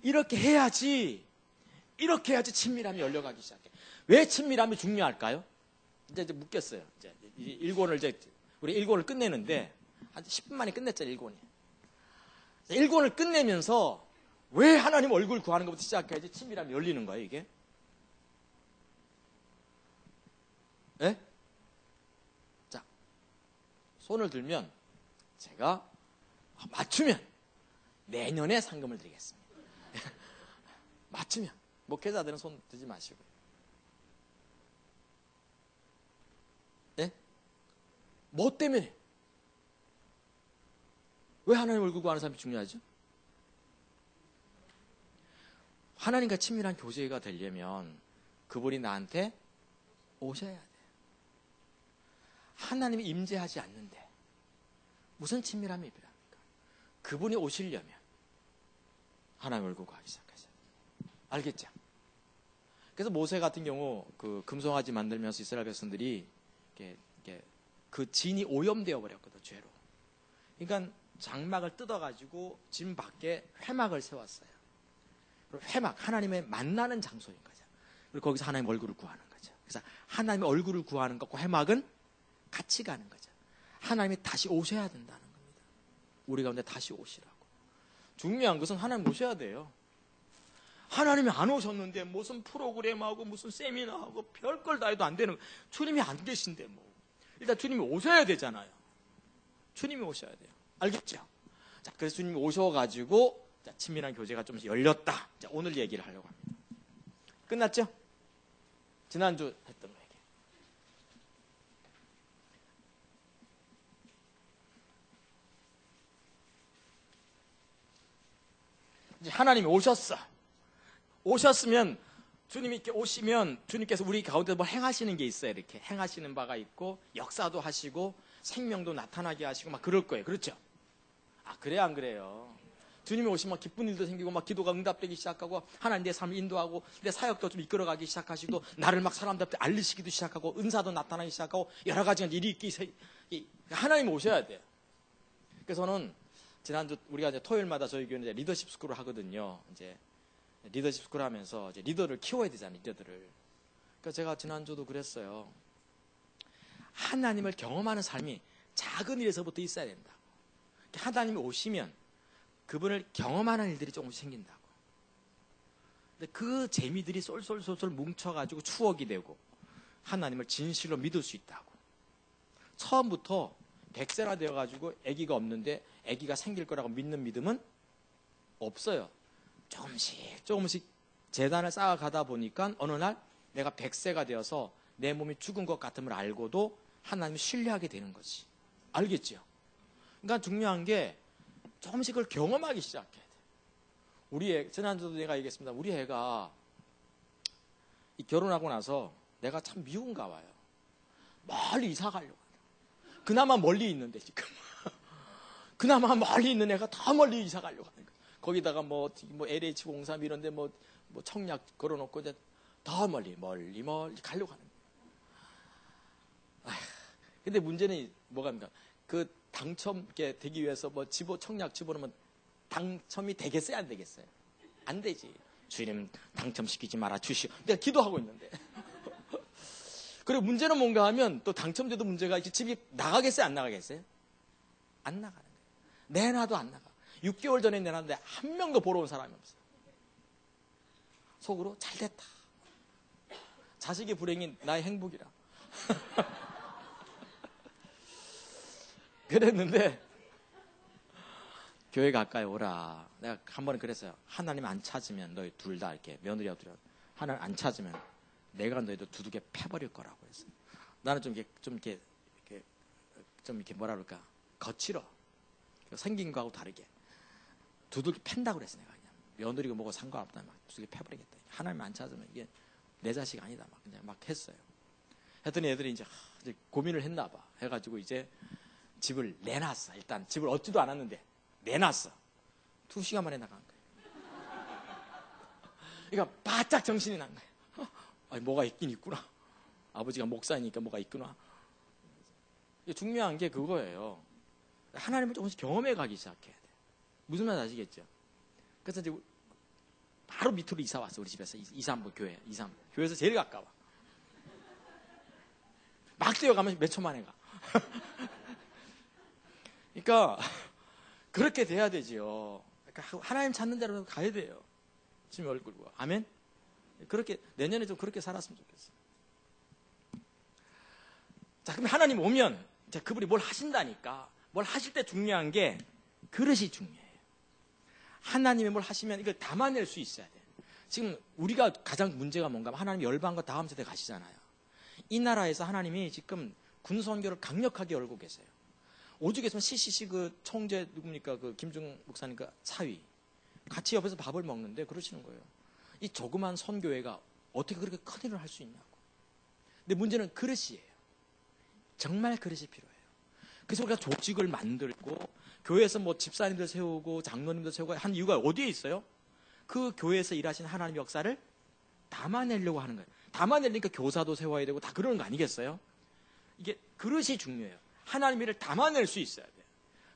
이렇게 해야지 친밀함이 열려가기 시작해. 왜 친밀함이 중요할까요? 이제 묻겠어요. 이제 일권을 우리 일권을 끝내는데 한 10분 만에 끝냈잖아요, 일권이. 일권을 끝내면서 왜 하나님 얼굴 구하는 것부터 시작해야지 친밀함이 열리는 거예요, 이게? 예? 자, 손을 들면 제가 맞추면 내년에 상금을 드리겠습니다. 맞추면. 목회자들은 손 들지 마시고요. 예? 뭐 때문에? 왜 하나님 얼굴 구하는 사람이 중요하죠? 하나님과 친밀한 교제가 되려면 그분이 나한테 오셔야 돼요. 하나님이 임재하지 않는데 무슨 친밀함이 필요합니까? 그분이 오시려면 하나님 얼굴 구하기 시작하셔야 돼요. 알겠죠? 그래서 모세 같은 경우 그 금송아지 만들면서 이스라엘 백성들이 그 진이 오염되어 버렸거든, 죄로. 그러니까 장막을 뜯어가지고 진 밖에 회막을 세웠어요. 그리고 회막, 하나님의 만나는 장소인 거죠. 그리고 거기서 하나님 얼굴을 구하는 거죠. 그래서 하나님의 얼굴을 구하는 것과 회막은 같이 가는 거죠. 하나님이 다시 오셔야 된다는 겁니다. 우리 가운데 다시 오시라고. 중요한 것은 하나님 오셔야 돼요. 하나님이 안 오셨는데 무슨 프로그램하고 무슨 세미나하고 별걸 다 해도 안 되는 거예요. 주님이 안 계신데 뭐. 일단 주님이 오셔야 되잖아요. 주님이 오셔야 돼요. 알겠죠? 자, 그래서 주님이 오셔가지고 친밀한 교제가 좀 열렸다. 자, 오늘 얘기를 하려고 합니다. 끝났죠? 지난주 했던 얘기. 이제 하나님이 오셨으면 주님이 이렇게 오시면 주님께서 우리 가운데 뭐 행하시는 게 있어요. 이렇게 행하시는 바가 있고 역사도 하시고 생명도 나타나게 하시고 막 그럴 거예요. 그렇죠? 그래요, 안 그래요? 주님이 오시면 기쁜 일도 생기고 막 기도가 응답되기 시작하고 하나님 내 삶을 인도하고 내 사역도 좀 이끌어가기 시작하시고 나를 막 사람들한테 알리시기도 시작하고 은사도 나타나기 시작하고 여러 가지 일이 있기 하나님 오셔야 돼요. 그래서 저는 지난주 우리가 이제 토요일마다 저희 교회는 이제 리더십 스쿨을 하거든요. 이제 리더십 스쿨 하면서 이제 리더를 키워야 되잖아요, 리더들을. 그러니까 제가 지난주도 그랬어요. 하나님을 경험하는 삶이 작은 일에서부터 있어야 된다고. 하나님이 오시면 그분을 경험하는 일들이 조금씩 생긴다고. 근데 그 재미들이 쏠쏠쏠쏠 뭉쳐가지고 추억이 되고 하나님을 진실로 믿을 수 있다고. 처음부터 100세나 되어가지고 아기가 없는데 아기가 생길 거라고 믿는 믿음은 없어요. 조금씩 재단을 쌓아가다 보니까 어느 날 내가 100세가 되어서 내 몸이 죽은 것 같음을 알고도 하나님을 신뢰하게 되는 거지. 알겠죠? 그러니까 중요한 게 조금씩 그걸 경험하기 시작해야 돼. 우리 애, 지난주도 내가 얘기했습니다. 우리 애가 결혼하고 나서 내가 참 미운가 봐요. 멀리 이사 가려고. 그나마 멀리 있는데 지금. 그나마 멀리 있는 애가 더 멀리 이사 가려고 하는 거야. 거기다가 뭐 LH03 이런데 뭐 청약 걸어놓고 이제 더 멀리 가려고 하는 거예요. 근데 문제는 뭐가 합니까? 그 당첨게 되기 위해서 뭐 청약 집어넣으면 당첨이 되겠어요? 안 되겠어요? 안 되지. 주님 당첨시키지 마라 주시오. 내가 기도하고 있는데. 그리고 문제는 뭔가 하면 또 당첨돼도 문제가 이제 집이 나가겠어요? 안 나가겠어요? 안 나가는 거예요. 내놔도 안 나가. 6개월 전에 내놨는데 한 명도 보러 온 사람이 없어요. 속으로 잘 됐다. 자식의 불행이 나의 행복이라. 그랬는데 교회 가까이 오라. 내가 한 번은 그랬어요. 하나님 안 찾으면 너희 둘 다 이렇게 며느리하고 둘 다 하나님 안 찾으면 내가 너희도 두둑에 패버릴 거라고 했어요. 나는 좀 이렇게 뭐라 그럴까 거칠어. 생긴 거하고 다르게 두둑이 팬다고 그랬어. 내가 그냥 며느리고 뭐고 상관없다. 막 두둑이 패버리겠다. 하나님 안 찾으면 이게 내 자식 아니다. 막 그냥 막 했어요. 했더니 애들이 이제 고민을 했나 봐. 해가지고 이제 집을 내놨어. 일단 집을 얻지도 않았는데 내놨어. 2시간 만에 나간 거예요. 그러니까 바짝 정신이 난 거예요. 아니, 뭐가 있긴 있구나. 아버지가 목사니까 뭐가 있구나. 중요한 게 그거예요. 하나님을 조금씩 경험해 가기 시작해야 돼. 무슨 말인지 아시겠죠? 그래서 이제 바로 밑으로 이사 왔어. 우리 집에서 이사한부 교회. 교회에서 제일 가까워. 막 뛰어가면 몇 초 만에 가. 그러니까 그렇게 돼야 되지요. 그러니까 하나님 찾는 대로 가야 돼요. 주님 얼굴 보고. 아멘. 그렇게 내년에 좀 그렇게 살았으면 좋겠어. 자, 그럼 하나님 오면 이제 그분이 뭘 하신다니까. 뭘 하실 때 중요한 게 그릇이 중요해요. 하나님이 뭘 하시면 이걸 담아낼 수 있어야 돼. 지금 우리가 가장 문제가 뭔가 하면 하나님 열방과 다음 세대 가시잖아요. 이 나라에서 하나님이 지금 군선교를 강력하게 열고 계세요. 오죽했으면 CCC 그 총재 누굽니까? 그 김중 목사님 그 사위 같이 옆에서 밥을 먹는데 그러시는 거예요. 이 조그만 선교회가 어떻게 그렇게 큰 일을 할 수 있냐고. 근데 문제는 그릇이에요. 정말 그릇이 필요해요. 그래서 우리가 조직을 만들고 교회에서 뭐 집사님들 세우고 장로님들 세우고 한 이유가 어디에 있어요? 그 교회에서 일하신 하나님의 역사를 담아내려고 하는 거예요. 담아내려니까 교사도 세워야 되고 다 그러는 거 아니겠어요? 이게 그릇이 중요해요. 하나님의 일을 담아낼 수 있어야 돼요.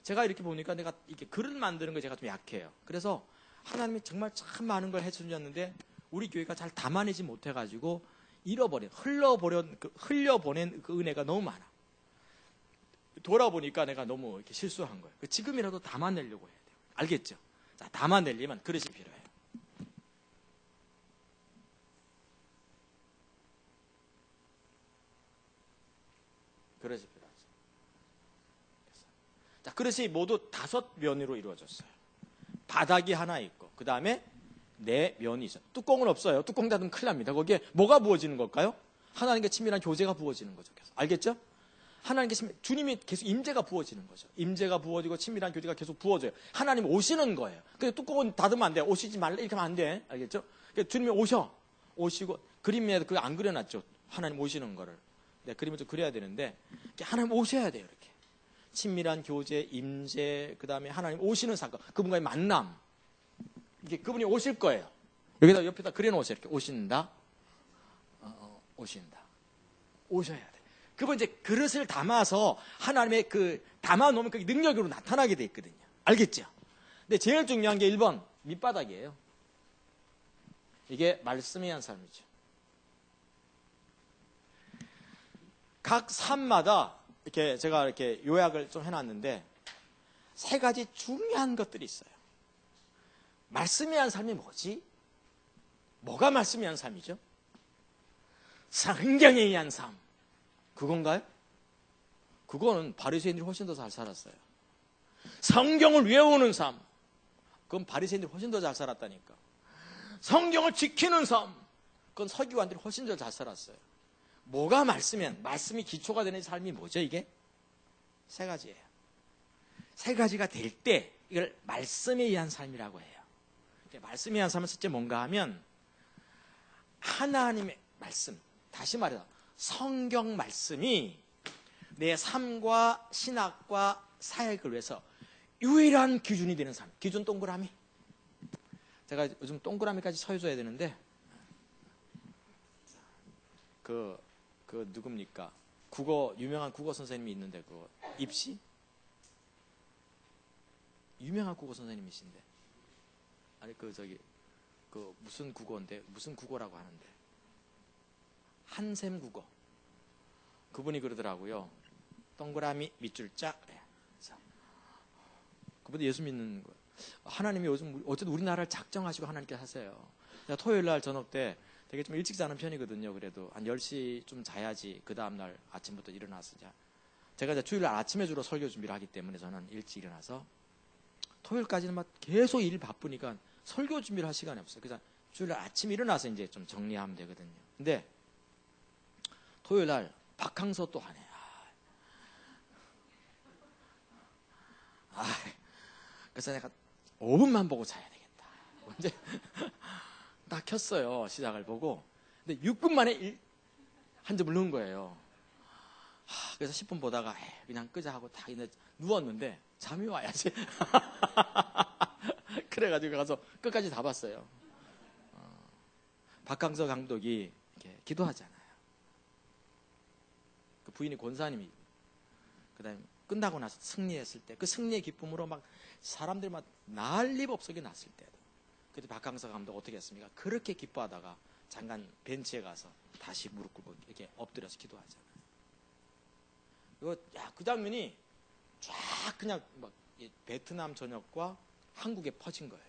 제가 이렇게 보니까 내가 이렇게 그릇 만드는 거 제가 좀 약해요. 그래서 하나님이 정말 참 많은 걸 해주셨는데 우리 교회가 잘 담아내지 못해가지고 흘려보낸 그 은혜가 너무 많아. 돌아보니까 내가 너무 이렇게 실수한 거예요. 지금이라도 담아내려고 해야 돼요. 알겠죠? 자, 담아내려면 그릇이 필요해요. 그릇이 필요하죠. 자, 그릇이 모두 5면으로 이루어졌어요. 바닥이 하나 있고, 그 다음에 4면이 있어요. 뚜껑은 없어요. 뚜껑 닫으면 큰일 납니다. 거기에 뭐가 부어지는 걸까요? 하나님과 친밀한 교제가 부어지는 거죠. 계속. 알겠죠? 하나님께 주님이 계속 임재가 부어지는 거죠. 임재가 부어지고 친밀한 교제가 계속 부어져요. 하나님 오시는 거예요. 근데 뚜껑은 닫으면 안 돼. 오시지 말래 이렇게 하면 안 돼. 알겠죠? 그러니까 주님이 오시고 그림에 그거 안 그려놨죠. 하나님 오시는 거를. 네, 그림을 좀 그려야 되는데 하나님 오셔야 돼요. 이렇게 친밀한 교제, 임재, 그 다음에 하나님 오시는 사건, 그분과의 만남. 이게 그분이 오실 거예요. 여기다 옆에다 그려놓으세요. 이렇게 오신다, 오신다, 오셔야 돼. 그분 이제 그릇을 담아서 하나님의 그 담아놓으면 그게 능력으로 나타나게 돼 있거든요. 알겠죠? 근데 제일 중요한 게 1번 밑바닥이에요. 이게 말씀에 의한 삶이죠. 각 삶마다 이렇게 제가 이렇게 요약을 좀 해놨는데 3가지 중요한 것들이 있어요. 말씀에 의한 삶이 뭐지? 뭐가 말씀에 의한 삶이죠? 성경에 의한 삶. 그건가요? 그거는 바리새인들이 훨씬 더 잘 살았어요. 성경을 외우는 삶. 그건 바리새인들이 훨씬 더 잘 살았다니까. 성경을 지키는 삶. 그건 서기관들이 훨씬 더 잘 살았어요. 뭐가 말씀이면 말씀이 기초가 되는 삶이 뭐죠 이게? 3가지예요. 3가지가 될 때 이걸 말씀에 의한 삶이라고 해요. 말씀에 의한 삶은 실제 뭔가 하면 하나님의 말씀, 다시 말해서 성경 말씀이 내 삶과 신학과 사역을 위해서 유일한 기준이 되는 삶. 기준 동그라미. 제가 요즘 동그라미까지 서해줘야 되는데 그 누굽니까? 유명한 국어 선생님이 있는데, 입시? 유명한 국어 선생님이신데. 아니, 무슨 국어인데, 무슨 국어라고 하는데. 한샘 국어. 그분이 그러더라고요. 동그라미 밑줄 짝. 그분도 예수 믿는 거예요. 하나님이 요즘 어쨌든 우리나라를 작정하시고 하나님께서 하세요. 제가 토요일 날 저녁 때 되게 좀 일찍 자는 편이거든요. 그래도 한 10시 좀 자야지 그 다음날 아침부터 일어나서 제가 이제 주일날 아침에 주로 설교 준비를 하기 때문에 저는 일찍 일어나서 토요일까지는 막 계속 일 바쁘니까 설교 준비를 할 시간이 없어요. 그래서 주일날 아침에 일어나서 이제 좀 정리하면 되거든요. 근데 토요일날 박항서 또 하네. 그래서 내가 5분만 보고 자야 되겠다. 언제 딱 켰어요. 시작을 보고. 근데 6분 만에 한 점을 넣은 거예요. 그래서 10분 보다가 그냥 끄자 하고 딱 누웠는데 잠이 와야지. 그래가지고 가서 끝까지 다 봤어요. 박항서 감독이 이렇게 기도하잖아요. 그 부인이 권사님이. 그 다음에 끝나고 나서 승리했을 때, 그 승리의 기쁨으로 막 사람들 막 난리법석이 났을 때도. 그때 박항서 감독 어떻게 했습니까? 그렇게 기뻐하다가 잠깐 벤치에 가서 다시 무릎 꿇고 이렇게 엎드려서 기도하잖아요. 그 장면이 쫙 그냥 막 베트남 전역과 한국에 퍼진 거예요.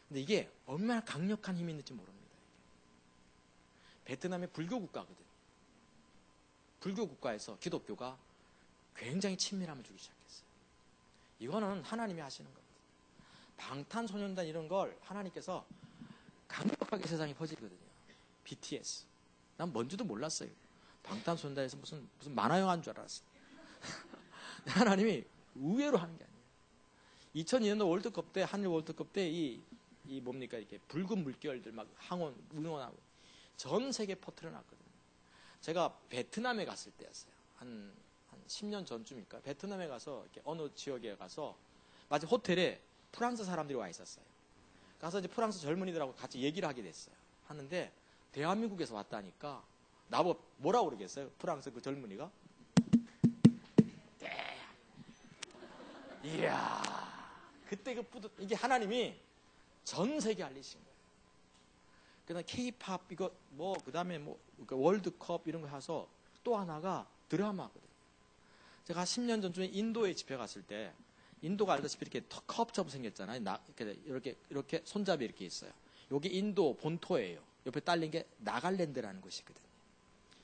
근데 이게 얼마나 강력한 힘이 있는지 모릅니다. 베트남이 불교 국가거든요. 불교 국가에서 기독교가 굉장히 친밀함을 주기 시작했어요. 이거는 하나님이 하시는 겁니다. 방탄소년단 이런 걸 하나님께서 강력하게 세상에 퍼지거든요. BTS. 난 뭔지도 몰랐어요. 방탄소년단에서 무슨 만화 영화인 줄 알았어요. 하나님이 의외로 하는 게 아니에요. 2002년도 월드컵 때, 한일 월드컵 때 이 뭡니까? 이렇게 붉은 물결들 막 응원하고 전 세계에 퍼뜨려 놨거든요. 제가 베트남에 갔을 때였어요. 한 10년 전쯤일까? 베트남에 가서 이렇게 어느 지역에 가서 마치 호텔에 프랑스 사람들이 와 있었어요. 가서 이제 프랑스 젊은이들하고 같이 얘기를 하게 됐어요. 하는데 대한민국에서 왔다니까 나보고 뭐라고 그러겠어요? 프랑스 그 젊은이가? 네. 이야, 그때 이게 하나님이 전 세계 알리신 거예요. 그다음 K-팝 이거 그다음에 월드컵 이런 거 해서 또 하나가 드라마거든요. 제가 10년 전쯤에 인도에 집회 갔을 때 인도가 알다시피 이렇게 컵처럼 생겼잖아요. 이렇게 손잡이 이렇게 있어요. 여기 인도 본토예요. 옆에 딸린 게 나갈랜드라는 곳이거든요.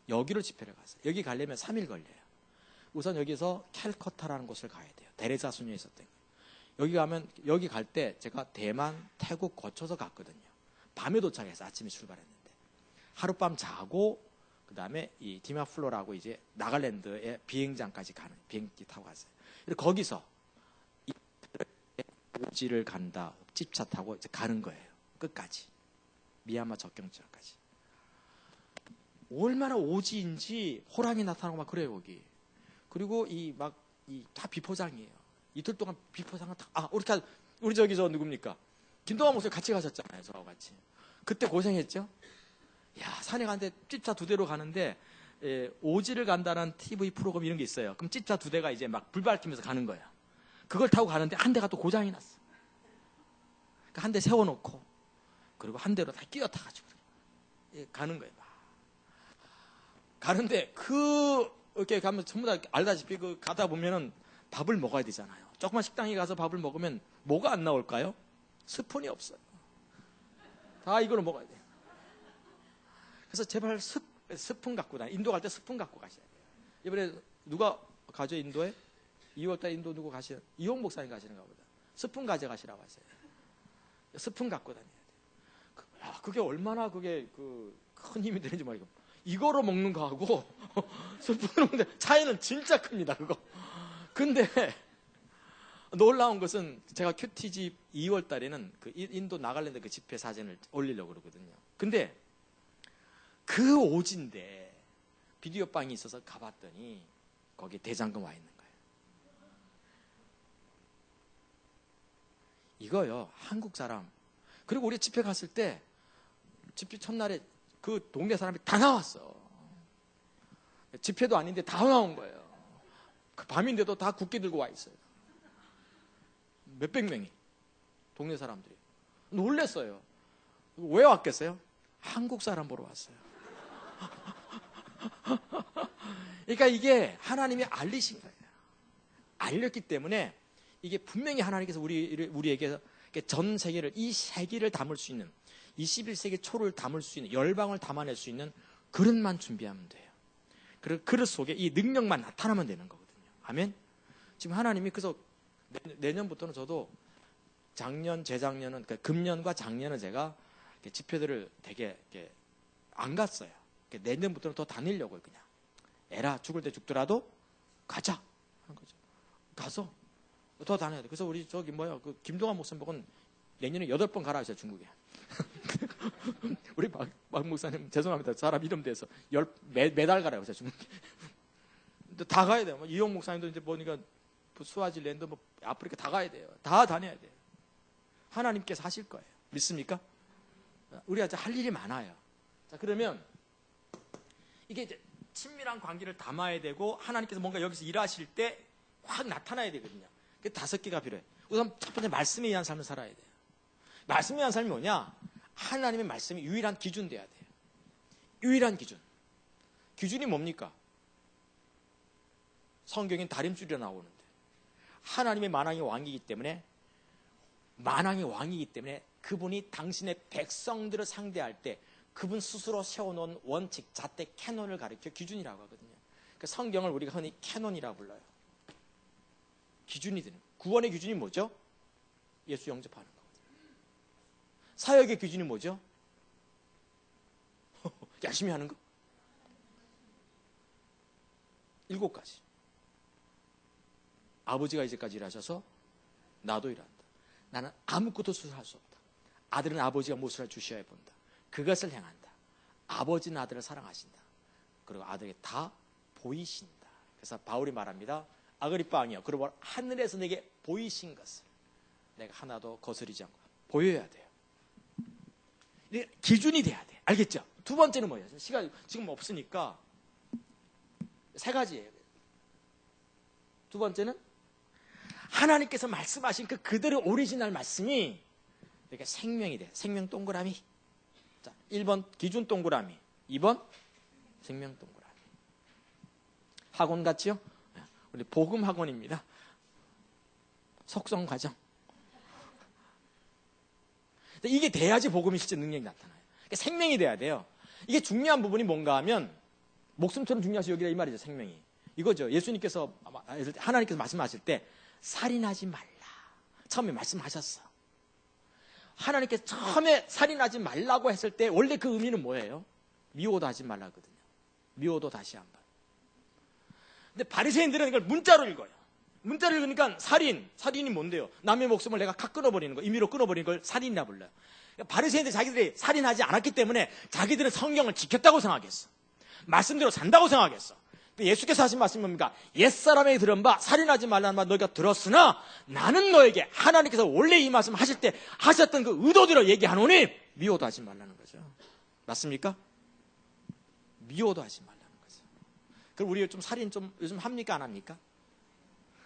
여기로 집회를 갔어요. 여기 가려면 3일 걸려요. 우선 여기서 캘커타라는 곳을 가야 돼요. 데레사 수녀에 있었던 거예요. 여기 갈 때 제가 대만, 태국 거쳐서 갔거든요. 밤에 도착해서 아침에 출발했는데 하룻밤 자고 그 다음에 이 디마플로라고 이제 나갈랜드의 비행장까지 가는 비행기 타고 갔어요. 거기서 오지를 간다 집차 타고 이제 가는 거예요. 끝까지 미얀마 접경지역까지. 얼마나 오지인지 호랑이 나타나고 막 그래요 거기. 그리고 다 비포장이에요. 이틀 동안 비포장은 다 우리 저 누굽니까? 김동완 목사님 같이 가셨잖아요. 저하고 같이. 그때 고생했죠. 야, 산에 가는데 찝차 2대로 가는데 오지를 간다는 TV 프로그램 이런 게 있어요. 그럼 찝차 2대가 이제 막 불 밝히면서 가는 거예요. 그걸 타고 가는데 한 대가 또 고장이 났어. 그러니까 한 대 세워놓고 그리고 한 대로 다 끼어 타가지고 가는 거예요. 막. 가는데 이렇게 가면 전부 다 알다시피 가다 보면은 밥을 먹어야 되잖아요. 조그만 식당에 가서 밥을 먹으면 뭐가 안 나올까요? 스푼이 없어요. 다 이걸로 먹어야 돼요. 그래서 제발 스푼 갖고 인도 갈 때 스푼 갖고 가셔야 돼요. 이번에 누가 가죠 인도에? 2월달 인도 누구 가시는? 이용 목사님 가시는가 보다. 스푼 가져가시라고 하세요. 스푼 갖고 다녀야 돼요. 그게 얼마나 큰 힘이 되는지 모르겠고 이거로 먹는 거하고 스푼으로 먹는데 차이는 진짜 큽니다. 그거. 근데 놀라운 것은 제가 큐티집 2월 달에는 그 인도 나갈랜드 그 집회 사진을 올리려고 그러거든요. 근데 그 오지인데 비디오 방이 있어서 가봤더니 거기에 대장금 와 있는 거예요. 이거요. 한국 사람. 그리고 우리 집회 갔을 때 집회 첫날에 그 동네 사람이 다 나왔어. 집회도 아닌데 다 나온 거예요. 그 밤인데도 다 국기 들고 와 있어요. 몇백 명이. 동네 사람들이. 놀랬어요. 왜 왔겠어요? 한국 사람 보러 왔어요. 그러니까 이게 하나님이 알리신 거예요. 알렸기 때문에 이게 분명히 하나님께서 우리에게 전 세계를, 이 세계를 담을 수 있는, 21세기 초를 담을 수 있는, 열방을 담아낼 수 있는 그릇만 준비하면 돼요. 그 그릇 속에 이 능력만 나타나면 되는 거거든요. 아멘? 지금 하나님이 그래서 내년부터는 저도 작년, 재작년은, 그러니까 금년과 작년은 제가 집회들을 되게 안 갔어요. 내년부터는 더 다니려고요, 그냥. 에라, 죽을 때 죽더라도 가자. 하는 거죠. 가서 더 다녀야 돼. 그래서 우리 그 김동환 목사님 보고는 내년에 8번 가라 하셔요, 중국에. 우리 박 목사님, 죄송합니다. 사람 이름 대서 매달 가라고 하셔요, 중국에. 근데 다 가야 돼요. 이용 목사님도 이제 보니까 스와질랜드, 아프리카 다 가야 돼요. 다 다녀야 돼요. 하나님께서 하실 거예요. 믿습니까? 우리가 이제 할 일이 많아요. 자, 그러면 이게 이제 친밀한 관계를 담아야 되고 하나님께서 뭔가 여기서 일하실 때 확 나타나야 되거든요. 그 5개가 필요해. 우선 첫 번째 말씀에 의한 삶을 살아야 돼요. 말씀에 의한 삶이 뭐냐? 하나님의 말씀이 유일한 기준 돼야 돼요. 유일한 기준. 기준이 뭡니까? 성경엔 다림줄이 나오는데 하나님의 만왕의 왕이기 때문에 그분이 당신의 백성들을 상대할 때 그분 스스로 세워놓은 원칙, 잣대, 캐논을 가리켜 기준이라고 하거든요. 그 성경을 우리가 흔히 캐논이라고 불러요. 기준이 되는. 구원의 기준이 뭐죠? 예수 영접하는 거거든요. 사역의 기준이 뭐죠? 열심히 하는 거. 7가지. 아버지가 이제까지 일하셔서 나도 일한다. 나는 아무것도 수술할 수 없다. 아들은 아버지가 무엇을 주셔야 본다. 그것을 행한다. 아버지는 아들을 사랑하신다. 그리고 아들에게 다 보이신다. 그래서 바울이 말합니다. 아그리빠 왕이여, 그러므로 하늘에서 내게 보이신 것을 내가 하나도 거스르지 않고 보여야 돼요. 기준이 돼야 돼. 알겠죠? 두 번째는 뭐예요? 시간 지금 없으니까 3가지예요. 두 번째는 하나님께서 말씀하신 그 그대로 오리지널 말씀이 그러니까 생명이 돼. 생명 동그라미. 자, 1번 기준 동그라미, 2번 생명 동그라미. 학원 같지요? 우리 복음 학원입니다. 속성 과정. 이게 돼야지 복음이 실제 능력이 나타나요. 그러니까 생명이 돼야 돼요. 이게 중요한 부분이 뭔가 하면 목숨처럼 중요하시 여기다 이 말이죠. 생명이. 이거죠. 예수님께서 하나님께서 말씀하실 때 살인하지 말라. 처음에 말씀하셨어. 하나님께서 처음에 살인하지 말라고 했을 때 원래 그 의미는 뭐예요? 미워도 하지 말라거든요. 미워도 다시 한 번. 근데 바리새인들은 이걸 문자로 읽어요. 문자로 읽으니까 살인이 뭔데요? 남의 목숨을 내가 칵 끊어버리는 거, 임의로 끊어버리는 걸 살인이라 불러요. 그러니까 바리새인들 자기들이 살인하지 않았기 때문에 자기들은 성경을 지켰다고 생각했어. 말씀대로 산다고 생각했어. 예수께서 하신 말씀이 뭡니까? 옛사람에게 들은 바 살인하지 말라는 말 너희가 들었으나 나는 너에게 하나님께서 원래 이 말씀 하실 때 하셨던 그 의도대로 얘기하노니 미워도 하지 말라는 거죠. 맞습니까? 미워도 하지 말라는 거죠. 그럼 우리 좀 살인 좀 요즘 합니까? 안 합니까?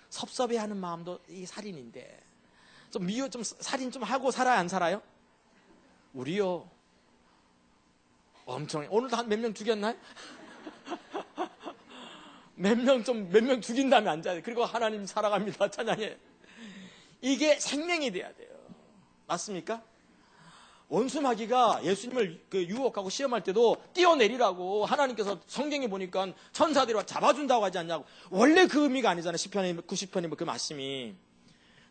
섭섭해하는 마음도 이 살인인데 좀 살인 좀 하고 살아야 안 살아요? 우리요 엄청 오늘도 한 몇 명 죽였나요? 몇 명 죽인 다음에 앉아야 돼. 그리고 하나님 사랑합니다. 찬양해. 이게 생명이 돼야 돼요. 맞습니까? 원수 마귀가 예수님을 유혹하고 시험할 때도 뛰어내리라고 하나님께서 성경에 보니까 천사들이 잡아준다고 하지 않냐고. 원래 그 의미가 아니잖아요. 90편이 그 말씀이.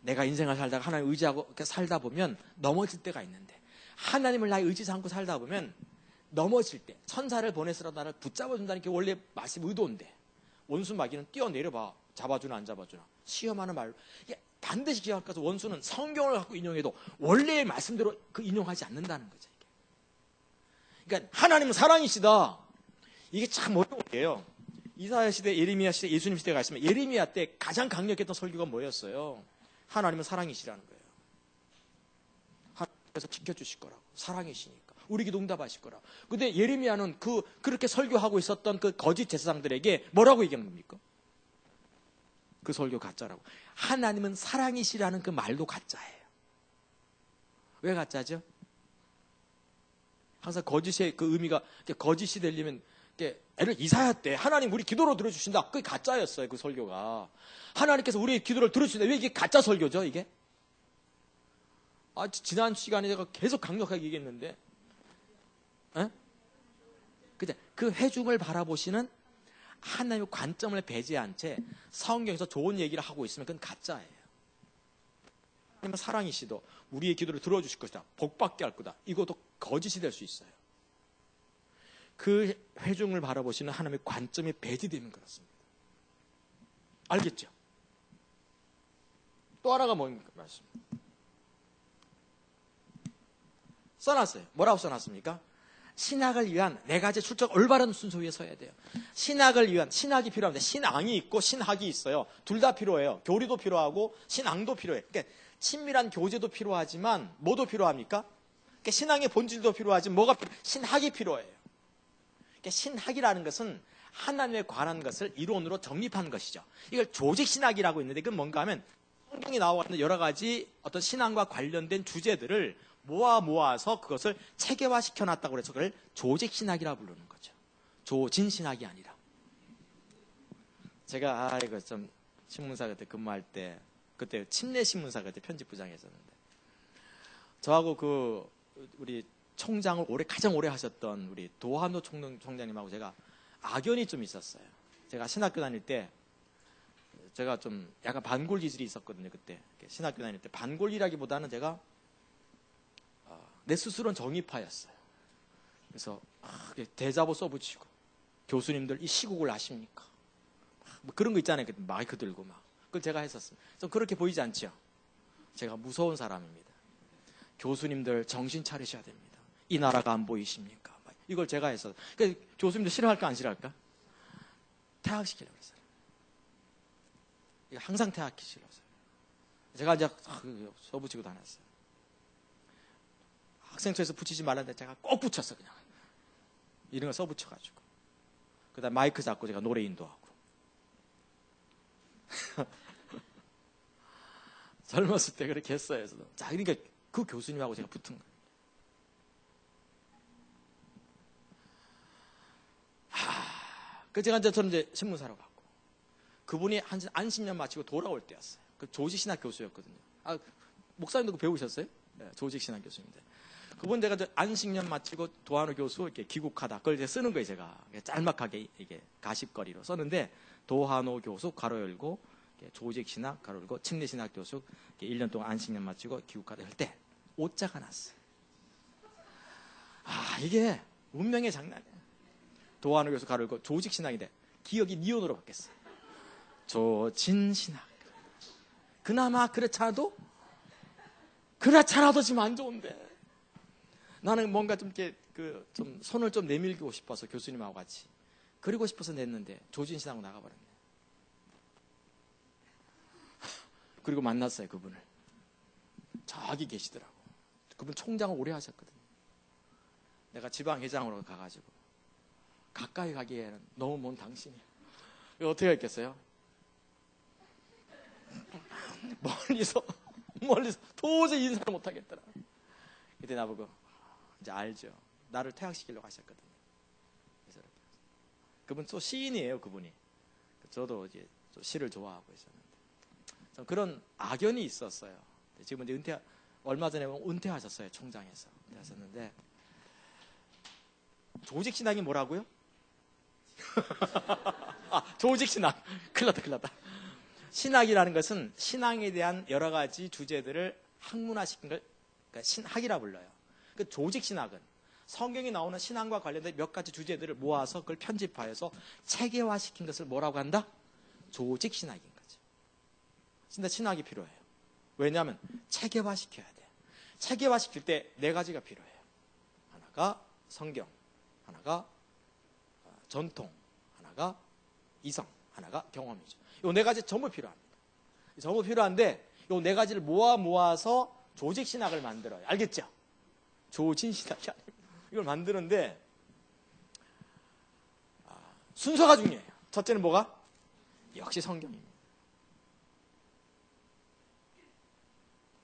내가 인생을 살다가 하나님 의지하고 살다 보면 넘어질 때가 있는데 하나님을 나의 의지 삼고 살다 보면 넘어질 때 천사를 보내서라도 나를 붙잡아준다는 게 원래 말씀 의도인데 원수 마귀는 뛰어내려봐. 잡아주나 안 잡아주나. 시험하는 말로. 이게 반드시 기억할 것은 원수는 성경을 갖고 인용해도 원래의 말씀대로 그 인용하지 않는다는 거죠. 이게. 그러니까 하나님은 사랑이시다. 이게 참 어려운 게요. 이사야 시대, 예레미야 시대, 예수님 시대가 있으면 예레미야 때 가장 강력했던 설교가 뭐였어요? 하나님은 사랑이시라는 거예요. 하나님께서 지켜주실 거라고. 사랑이시니까. 우리 기도 응답하실 거라. 근데 예레미야는 그렇게 설교하고 있었던 그 거짓 제사장들에게 뭐라고 얘기한 겁니까? 그 설교 가짜라고. 하나님은 사랑이시라는 그 말도 가짜예요. 왜 가짜죠? 항상 거짓의 그 의미가, 거짓이 되려면 애를 이사야 때 하나님 우리 기도로 들어주신다. 그게 가짜였어요. 그 설교가. 하나님께서 우리 기도를 들어주신다. 왜 이게 가짜 설교죠? 이게? 지난 시간에 제가 계속 강력하게 얘기했는데, 그죠? 그 회중을 바라보시는 하나님의 관점을 배제한 채 성경에서 좋은 얘기를 하고 있으면 그건 가짜예요. 하나님은 사랑이시도 우리의 기도를 들어주실 것이다. 복받게 할 거다. 이것도 거짓이 될 수 있어요. 그 회중을 바라보시는 하나님의 관점이 배제되면 그렇습니다. 알겠죠? 또 하나가 뭡니까? 말씀. 써놨어요. 뭐라고 써놨습니까? 신학을 위한 네 가지 출적 올바른 순서 위에 서야 돼요. 신학을 위한, 신학이 필요합니다. 신앙이 있고 신학이 있어요. 둘 다 필요해요. 교리도 필요하고 신앙도 필요해요. 그러니까 친밀한 교제도 필요하지만 뭐도 필요합니까? 그러니까 신앙의 본질도 필요하지만 뭐가 신학이 필요해요. 그러니까 신학이라는 것은 하나님에 관한 것을 이론으로 정립한 것이죠. 이걸 조직신학이라고 있는데 그건 뭔가 하면 성경에 나와 있는 여러 가지 어떤 신앙과 관련된 주제들을 모아서 그것을 체계화시켜 놨다고 해서 그걸 조직신학이라고 부르는 거죠. 조진신학이 아니라. 제가 이거 좀 신문사 그때 근무할 때 그때 침례신문사 그때 편집부장 했었는데 저하고 우리 총장을 가장 오래 하셨던 우리 도한호 총장님하고 제가 악연이 좀 있었어요. 제가 신학교 다닐 때 제가 좀 약간 반골 기질이 있었거든요. 그때 신학교 다닐 때 반골이라기보다는 제가 내 스스로는 정의파였어요. 그래서 대자보 써붙이고 교수님들 이 시국을 아십니까? 뭐 그런 거 있잖아요. 마이크 들고 막 그걸 제가 했었어요. 좀 그렇게 보이지 않죠? 제가 무서운 사람입니다. 교수님들 정신 차리셔야 됩니다. 이 나라가 안 보이십니까? 이걸 제가 했어요. 그러니까 교수님들 싫어할까 안 싫어할까? 퇴학시키려고 했어요. 항상 퇴학시키려고 했어요. 제가 이제 써붙이고 다녔어요. 학생처에서 붙이지 말라는데 제가 꼭 붙였어 그냥. 이런 거 써붙여가지고. 그 다음에 마이크 잡고 제가 노래 인도하고. 젊었을 때 그렇게 했어요. 자, 그러니까 그 교수님하고 제가 붙은 거예요. 저는 이제 신문사로 갔고. 그분이 한 10년 마치고 돌아올 때였어요. 그 조직신학 교수였거든요. 목사님도 그거 배우셨어요? 네, 조직신학 교수인데. 그분 제가 안식년 마치고 도한호 교수 이렇게 귀국하다. 그걸 이제 쓰는 거예요, 제가. 짤막하게 이게 가십거리로 썼는데, 도한호 교수 가로 열고, 조직신학 가로 열고, 침례신학 교수 1년 동안 안식년 마치고 귀국하다 할 때, 오자가 났어요. 이게 운명의 장난이에요. 도한호 교수 가로 열고, 조직신학인데, 기억이 니온으로 바뀌었어요. 조진신학. 그나마 그렇잖아도 지금 안 좋은데. 나는 뭔가 좀 이렇게 좀 손을 좀 내밀고 싶어서 교수님하고 같이 그리고 싶어서 냈는데 조진신하고 나가버렸네. 그리고 만났어요 그분을. 저기 계시더라고. 그분 총장을 오래 하셨거든요. 내가 지방회장으로 가가지고 가까이 가기에는 너무 먼 당신이야. 이거 어떻게 했겠어요? 멀리서 도저히 인사를 못하겠더라. 그때 나보고 이제 알죠. 나를 퇴학시키려고 하셨거든요. 그래서 그분 또 시인이에요, 그분이. 저도 이제 시를 좋아하고 있었는데. 좀 그런 악연이 있었어요. 지금 이제 얼마 전에 은퇴하셨어요, 총장에서. 은퇴하셨는데. 조직신학이 뭐라고요? 조직신학. 큰일 났다. 신학이라는 것은 신앙에 대한 여러 가지 주제들을 학문화시킨 걸 그러니까 신학이라 불러요. 그 조직신학은 성경에 나오는 신앙과 관련된 몇 가지 주제들을 모아서 그걸 편집하여서 체계화시킨 것을 뭐라고 한다? 조직신학인 거죠. 근데 신학이 필요해요. 왜냐하면 체계화시켜야 돼요. 체계화시킬 때 네 가지가 필요해요. 하나가 성경, 하나가 전통, 하나가 이성, 하나가 경험이죠. 이 네 가지 전부 필요합니다. 전부 필요한데 이 네 가지를 모아서 조직신학을 만들어요. 알겠죠? 조진신학이 아닙니다. 이걸 만드는데 순서가 중요해요. 첫째는 뭐가? 역시 성경입니다.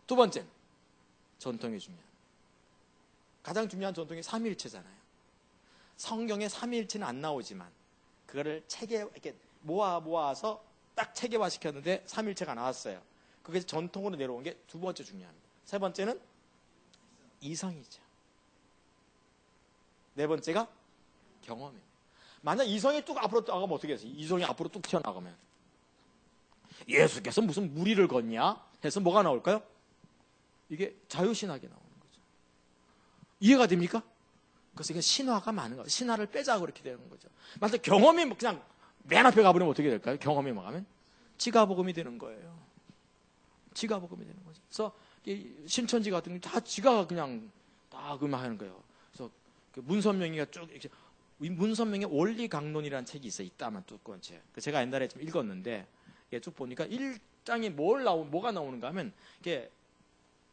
두 번째는 전통이 중요합니다. 가장 중요한 전통이 삼위일체잖아요. 성경에 삼위일체는 안 나오지만 그거를 이렇게 모아서 딱 체계화 시켰는데 삼위일체가 나왔어요. 그게 전통으로 내려온 게 두 번째 중요합니다. 세 번째는 이성이죠. 네 번째가 경험입니다. 만약 이성이 뚝 앞으로 나가면 어떻게 해요? 이성이 앞으로 뚝 튀어나가면 예수께서 무슨 무리를 걷냐 해서 뭐가 나올까요? 이게 자유신학이 나오는 거죠. 이해가 됩니까? 그래서 이게 신화가 많은 거예요. 신화를 빼자 그렇게 되는 거죠. 만약 경험이 그냥 맨 앞에 가버리면 어떻게 될까요? 경험이 가면 지가복음이 되는 거예요. 지가복음이 되는 거죠. 그래서 신천지 같은 게 다 지가 그냥 다 그만 하는 거예요. 그래서 그 문선명이가 쭉 이렇게 문선명의 원리강론이라는 책이 있어요. 이따만 두꺼운 책. 제가 옛날에 좀 읽었는데 쭉 보니까 1장에 뭐가 나오는가 하면 이게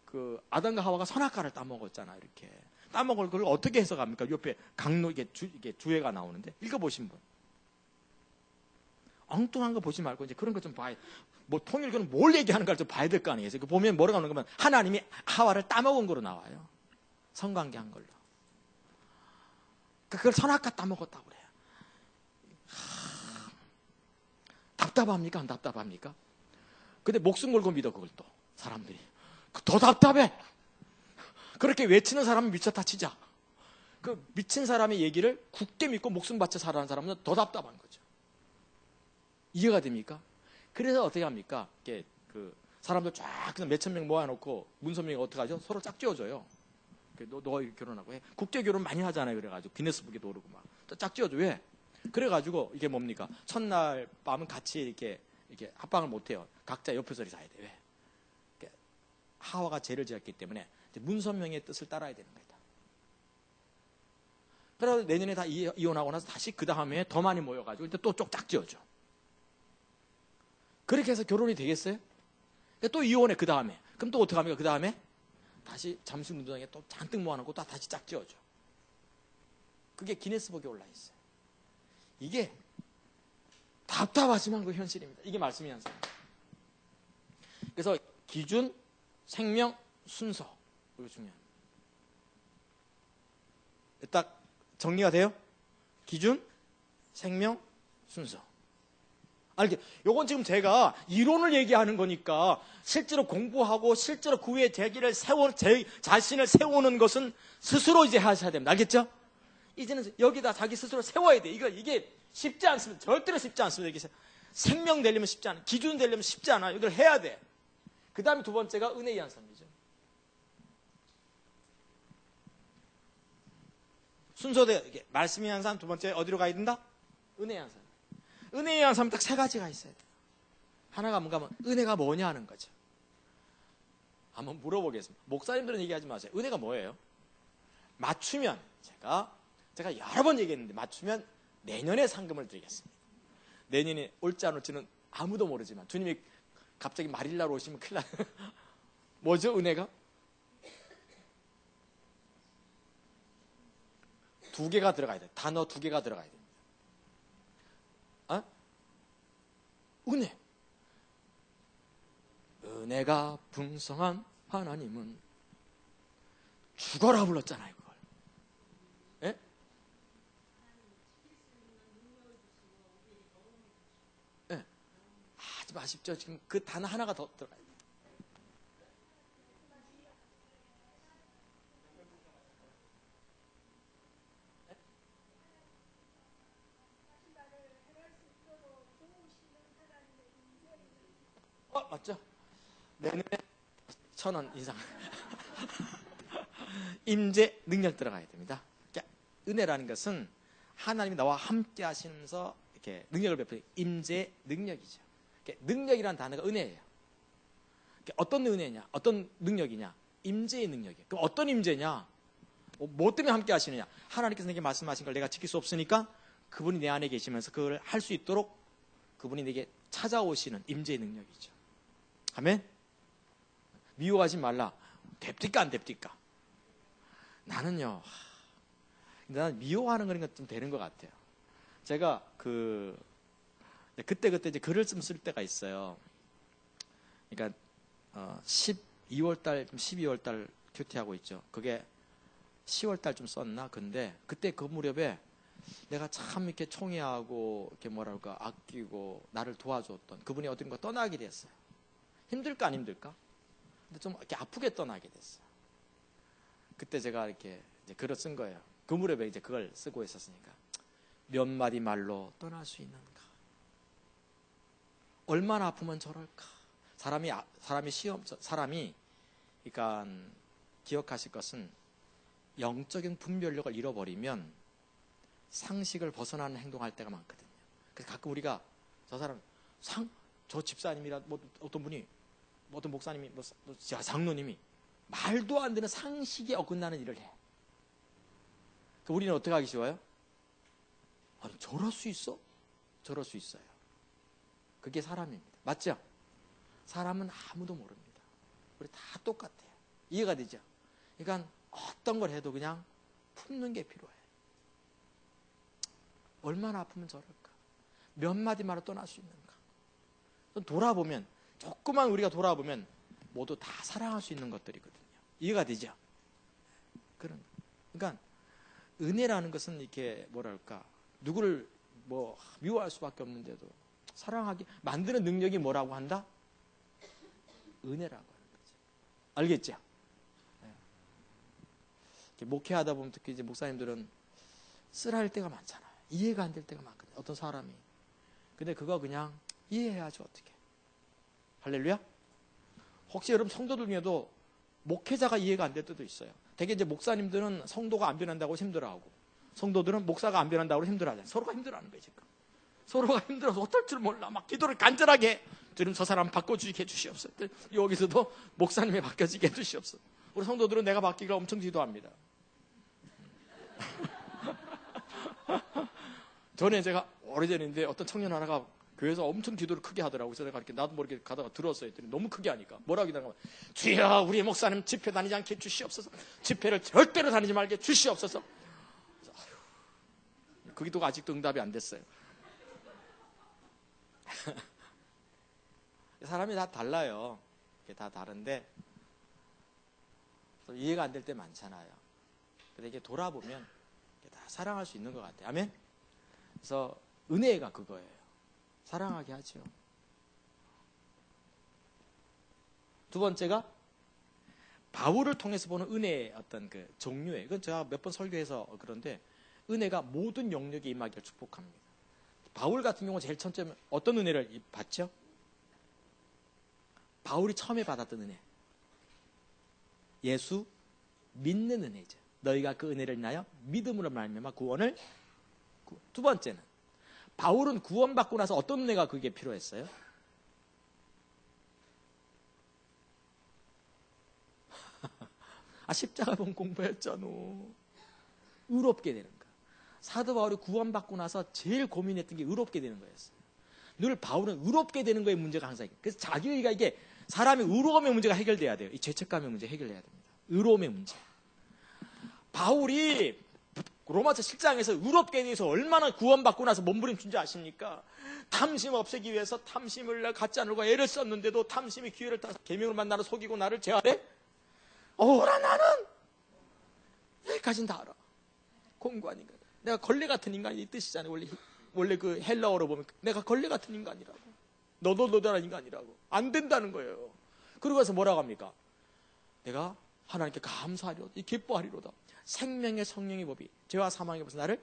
그 아담과 하와가 선악과를 따먹었잖아. 이렇게 따먹을 걸 어떻게 해석합니까? 옆에 강론 이게 주해가 나오는데 읽어보신 분. 엉뚱한 거 보지 말고 이제 그런 거 좀 봐야. 뭐 통일교는 뭘 얘기하는가를 좀 봐야 될 거 아니에요. 그 보면 뭐라고 하는 거면 하나님이 하와를 따먹은 거로 나와요. 성관계한 걸로. 그걸 선악과 따먹었다고 그래요. 답답합니까? 안 답답합니까? 근데 목숨 걸고 믿어 그걸 또 사람들이. 더 답답해. 그렇게 외치는 사람은 미쳤다 치자. 그 미친 사람의 얘기를 굳게 믿고 목숨 바쳐 살아가는 사람은 더 답답한 거죠. 이해가 됩니까? 그래서 어떻게 합니까? 이렇게 그 사람들 쫙 그냥 몇천 명 모아놓고 문선명이 어떻게 하죠? 서로 짝지어줘요. 너가 결혼하고 해. 국제 결혼 많이 하잖아요. 그래가지고 기네스북에도 오르고 막 짝지어줘. 왜? 그래가지고 이게 뭡니까? 첫날 밤은 같이 이렇게 합방을 못해요. 각자 옆에서 자야 돼. 왜? 하와가 죄를 지었기 때문에 문선명의 뜻을 따라야 되는 거다. 그래서 내년에 다 이혼하고 나서 다시 그 다음에 더 많이 모여가지고 또 쪽 짝지어줘. 그렇게 해서 결혼이 되겠어요? 또 이혼해 그 다음에. 그럼 또 어떻게 합니까? 그 다음에 다시 잠수운동장에 또 잔뜩 모아놓고 또 다시 짝지어줘. 그게 기네스북에 올라 있어요. 이게 답답하지만 그 현실입니다. 이게 말씀이 항상. 그래서 기준, 생명, 순서. 이거 중요합니다. 딱 정리가 돼요? 기준, 생명, 순서. 요건 지금 제가 이론을 얘기하는 거니까 실제로 공부하고 실제로 그 위에 제 자신을 세우는 것은 스스로 이제 하셔야 됩니다. 알겠죠? 이제는 여기다 자기 스스로 세워야 돼. 이게 쉽지 않습니다. 절대로 쉽지 않습니다. 이게 생명 되려면 쉽지 않아. 기준 되려면 쉽지 않아. 이걸 해야 돼. 그 다음에 두 번째가 은혜의 한삼이죠. 순서대로 말씀의 한삼 두 번째 어디로 가야 된다? 은혜의 한삼. 은혜의 한삼은 딱 세 가지가 있어야 돼요. 하나가 뭔가 하면 은혜가 뭐냐 하는 거죠. 한번 물어보겠습니다. 목사님들은 얘기하지 마세요. 은혜가 뭐예요? 맞추면 제가 여러 번 얘기했는데 맞추면 내년에 상금을 드리겠습니다. 내년에 올지 안 올지는 아무도 모르지만 주님이 갑자기 말일날 오시면 큰일 나요. 뭐죠 은혜가? 두 개가 들어가야 돼요. 단어 두 개가 들어가야 됩니다. 은혜. 은혜가 풍성한 하나님은 죽어라 불렀잖아요. 그걸. 예? 예. 좀 아쉽죠. 지금 그 단어 하나가 더 들어가야 돼요. 맞죠? 내년에 1,000원 이상. 임재 능력 들어가야 됩니다. 그러니까 은혜라는 것은 하나님이 나와 함께 하시면서 이렇게 능력을 베푸는 임재 능력이죠. 그러니까 능력이라는 단어가 은혜예요. 그러니까 어떤 은혜냐? 어떤 능력이냐? 임재의 능력이에요. 그럼 어떤 임재냐? 뭐 때문에 함께 하시느냐? 하나님께서 내게 말씀하신 걸 내가 지킬 수 없으니까 그분이 내 안에 계시면서 그걸 할 수 있도록 그분이 내게 찾아오시는 임재의 능력이죠. 아멘? 미워하지 말라. 됩니까 안 됩니까? 나는요 근데 난 미워하는 거는 좀 되는 것 같아요. 제가 그때 이제 글을 좀 쓸 때가 있어요. 그러니까 12월 달, 12월 달 큐티하고 있죠. 그게 10월 달쯤 썼나? 근데 그때 그 무렵에 내가 참 이렇게 총애하고 이렇게 뭐랄까 아끼고 나를 도와줬던 그분이 어딘가 떠나게 됐어요. 힘들까 안 힘들까? 근데 좀 이렇게 아프게 떠나게 됐어요. 그때 제가 이렇게 이제 글을 쓴 거예요. 그 무렵에 이제 그걸 쓰고 있었으니까 몇 마디 말로 떠날 수 있는가? 얼마나 아프면 저럴까? 사람이 그러니까 기억하실 것은 영적인 분별력을 잃어버리면 상식을 벗어나는 행동할 때가 많거든요. 그래서 가끔 우리가 저 사람 저 집사님이라 뭐 어떤 분이 어떤 목사님이 장로님이 말도 안 되는 상식에 어긋나는 일을 해. 우리는 어떻게 하기 쉬워요? 아니 저럴 수 있어? 저럴 수 있어요. 그게 사람입니다. 맞죠? 사람은 아무도 모릅니다. 우리 다 똑같아요. 이해가 되죠? 그러니까 어떤 걸 해도 그냥 품는 게 필요해. 얼마나 아프면 저럴까? 몇 마디 말로 떠날 수 있는가? 돌아보면 조금만 우리가 돌아보면 모두 다 사랑할 수 있는 것들이거든요. 이해가 되죠? 그러니까 은혜라는 것은 이렇게 뭐랄까 누구를 뭐 미워할 수밖에 없는데도 사랑하게 만드는 능력이 뭐라고 한다? 은혜라고 하는 거죠. 알겠죠? 네. 목회하다 보면 특히 이제 목사님들은 쓰라릴 때가 많잖아요. 이해가 안 될 때가 많거든요. 어떤 사람이. 근데 그거 그냥 이해해야죠. 어떻게. 할렐루야? 혹시 여러분 성도들 중에도 목회자가 이해가 안 될 때도 있어요. 되게 이제 목사님들은 성도가 안 변한다고 힘들어하고 성도들은 목사가 안 변한다고 힘들어하잖아요. 서로가 힘들어하는 거예요. 지금. 서로가 힘들어서 어떨 줄 몰라. 막 기도를 간절하게 주님 저 사람 바꿔주게 해주시옵소서. 여기서도 목사님이 바뀌어지게 해주시옵소서. 우리 성도들은 내가 바뀌기가 엄청 기도합니다. 전에 제가 오래전인데 어떤 청년 하나가 교회에서 엄청 기도를 크게 하더라고요. 그래서 내가 이렇게 나도 모르게 가다가 들었어요. 했더니 너무 크게 하니까 뭐라고 기도하냐면 주여 우리 목사님 집회 다니지 않게 주시옵소서. 집회를 절대로 다니지 말게 주시옵소서. 그 기도가 아직도 응답이 안 됐어요. 사람이 다 달라요. 다 다른데 이해가 안 될 때 많잖아요. 근데 이게 돌아보면 다 사랑할 수 있는 것 같아요. 아멘? 그래서 은혜가 그거예요. 사랑하게 하죠. 두 번째가 바울을 통해서 보는 은혜의 어떤 그 종류예요. 이건 제가 몇 번 설교해서 그런데 은혜가 모든 영역에 임하기를 축복합니다. 바울 같은 경우는 제일 첫째 어떤 은혜를 받죠? 바울이 처음에 받았던 은혜. 예수 믿는 은혜죠. 너희가 그 은혜를 인하여 믿음으로 말미암아 구원을. 두 번째는 바울은 구원받고 나서 어떤 은혜가 그게 필요했어요? 십자가 본 공부했잖아. 의롭게 되는 거. 사도 바울이 구원받고 나서 제일 고민했던 게 의롭게 되는 거였어요. 늘 바울은 의롭게 되는 거에 문제가 항상 있어요. 그래서 자기가 이게 사람이 의로움의 문제가 해결돼야 돼요. 이 죄책감의 문제 해결해야 됩니다. 의로움의 문제. 바울이 로마서 7장에서 의롭게 대해서 얼마나 구원받고 나서 몸부림친 줄 아십니까? 탐심 없애기 위해서 탐심을 갖지 않으려고 애를 썼는데도 탐심이 기회를 타서 계명을 만나러 속이고 나를 제하래? 어라 나는 여기까지는 다 알아. 공관인가. 내가 걸레 같은 인간이 이 뜻이잖아요. 원래 그 헬라어로 보면 내가 걸레 같은 인간이라고. 너덜너덜한 인간이라고. 안 된다는 거예요. 그러고 나서 뭐라고 합니까? 내가 하나님께 감사하리로다. 기뻐하리로다. 생명의 성령의 법이 죄와 사망의 법에서 나를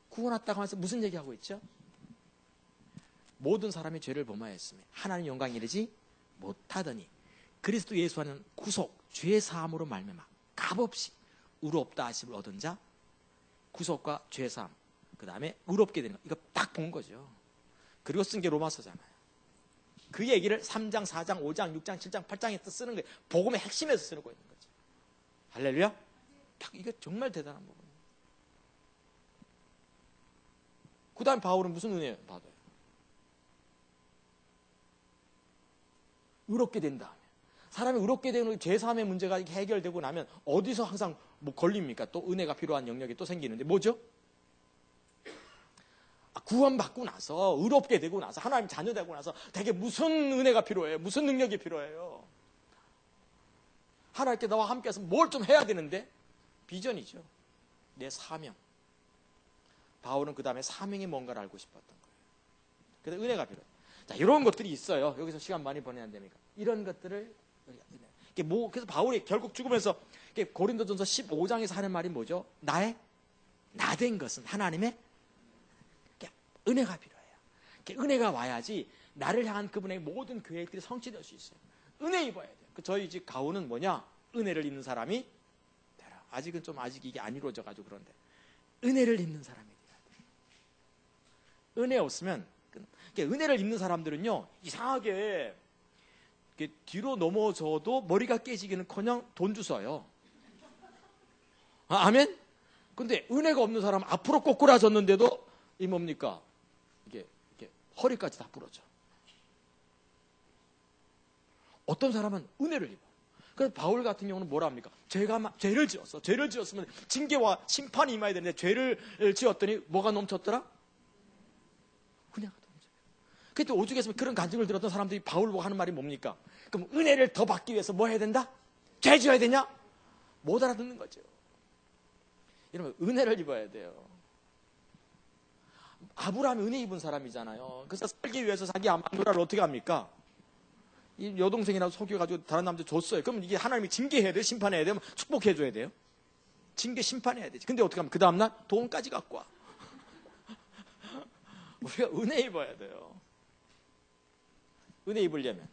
구원했다고 하면서 무슨 얘기하고 있죠? 모든 사람이 죄를 범하였으며 하나님 영광에 이르지 못하더니 그리스도 예수 하는 구속 죄 사함으로 말미암아 값없이 의롭다 하심을 얻은 자 구속과 죄 사함 그 다음에 의롭게 되는 거 이거 딱 본 거죠. 그리고 쓴 게 로마서잖아요. 그 얘기를 3장, 4장, 5장, 6장, 7장, 8장에 쓰는 거예요. 복음의 핵심에서 쓰고 있는 거죠. 할렐루야? 이게 정말 대단한 부분이에요. 그 다음 바울은 무슨 은혜 받아요? 의롭게 된 다음에 사람이 의롭게 되는 죄사함의 문제가 해결되고 나면 어디서 항상 뭐 걸립니까? 또 은혜가 필요한 영역이 또 생기는데 뭐죠? 구원받고 나서 의롭게 되고 나서 하나님 자녀 되고 나서 되게 무슨 은혜가 필요해요? 무슨 능력이 필요해요? 하나님께 나와 함께해서 뭘 좀 해야 되는데 비전이죠. 내 사명. 바울은 그 다음에 사명이 뭔가를 알고 싶었던 거예요. 그래서 은혜가 필요해요. 자, 이런 것들이 있어요. 여기서 시간 많이 보내야 됩니까? 이런 것들을 그래서 바울이 결국 죽으면서 고린도전서 15장에서 하는 말이 뭐죠? 나 된 것은 하나님의 은혜가 필요해요. 은혜가 와야지 나를 향한 그분의 모든 계획들이 성취될 수 있어요. 은혜 입어야 돼요. 저희 집 가훈은 뭐냐? 은혜를 입는 사람이 되라. 아직 이게 안 이루어져가지고 그런데 은혜를 입는 사람이 돼야 돼요. 은혜 없으면 은혜를 입는 사람들은요 이상하게 뒤로 넘어져도 머리가 깨지기는커녕 돈 주워요. 아멘? 근데 은혜가 없는 사람은 앞으로 꼬꾸라졌는데도 이 뭡니까? 이게 허리까지 다 부러져. 어떤 사람은 은혜를 입어. 그래서 바울 같은 경우는 뭐라 합니까? 죄를 지었으면 징계와 심판이 임해야 되는데 죄를 지었더니 뭐가 넘쳤더라? 은혜가 넘쳐요. 그때 오죽했으면 그런 간증을 들었던 사람들이 바울 보고 하는 말이 뭡니까? 그럼 은혜를 더 받기 위해서 뭐 해야 된다? 죄 지어야 되냐? 못 알아듣는 거죠. 여러분 은혜를 입어야 돼요. 아브라함이 은혜 입은 사람이잖아요. 그래서 살기 위해서 자기 아마누라를 어떻게 합니까? 이 여동생이라도 속여가지고 다른 남자 줬어요. 그럼 이게 하나님이 징계해야 돼요? 심판해야 돼요? 축복해줘야 돼요? 징계 심판해야 되지. 근데 어떻게 하면 그 다음날 돈까지 갖고 와. 우리가 은혜 입어야 돼요. 은혜 입으려면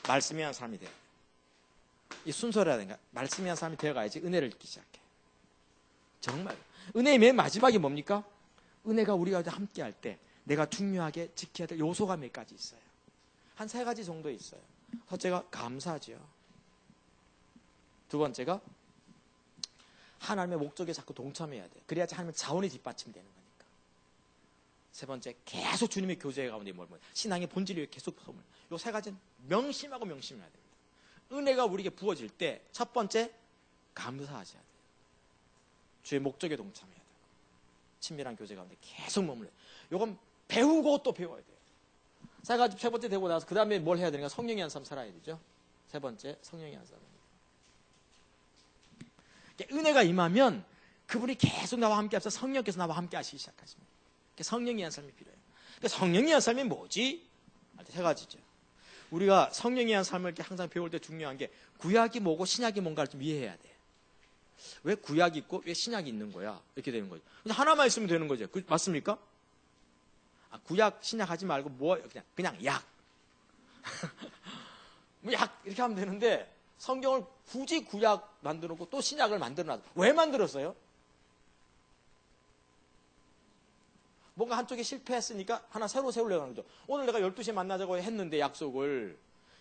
말씀이 한 사람이 돼요. 이 순서라든가 말씀이 한 사람이 되어가야지 은혜를 잊기 시작해. 정말 은혜의 맨 마지막이 뭡니까? 은혜가 우리가 함께 할 때 내가 중요하게 지켜야 될 요소가 몇 가지 있어요. 한 3가지 정도 있어요. 첫째가 감사죠. 두 번째가 하나님의 목적에 자꾸 동참해야 돼. 그래야지 하나님의 자원이 뒷받침되는 거니까. 세 번째, 계속 주님의 교제 가운데 신앙의 본질이 계속 소물. 요 3가지는 명심하고 명심해야 됩니다. 은혜가 우리에게 부어질 때 첫 번째, 감사하셔야 돼요. 주의 목적에 동참해야 돼요. 친밀한 교제 가운데 계속 머물러요. 요건 배우고 또 배워야 돼요. 세 번째 되고 나서 그 다음에 뭘 해야 되는가? 성령의 한 삶 살아야 되죠. 세 번째, 성령의 한 삶. 은혜가 임하면 그분이 계속 나와 함께 하셔서 성령께서 나와 함께 하시기 시작하십니다. 성령의 한 삶이 필요해요. 성령의 한 삶이 뭐지? 3가지죠. 우리가 성령의 한 삶을 이렇게 항상 배울 때 중요한 게 구약이 뭐고 신약이 뭔가를 좀 이해해야 돼. 왜 구약이 있고 왜 신약이 있는 거야? 이렇게 되는 거죠. 하나만 있으면 되는 거죠. 맞습니까? 구약, 신약 하지 말고 그냥 약. 약 이렇게 하면 되는데 성경을 굳이 구약 만들어 놓고 또 신약을 만들어 놨어. 왜 만들었어요? 뭔가 한쪽에 실패했으니까 하나 새로 세우려고 하는 거죠. 오늘 내가 12시에 만나자고 했는데 약속을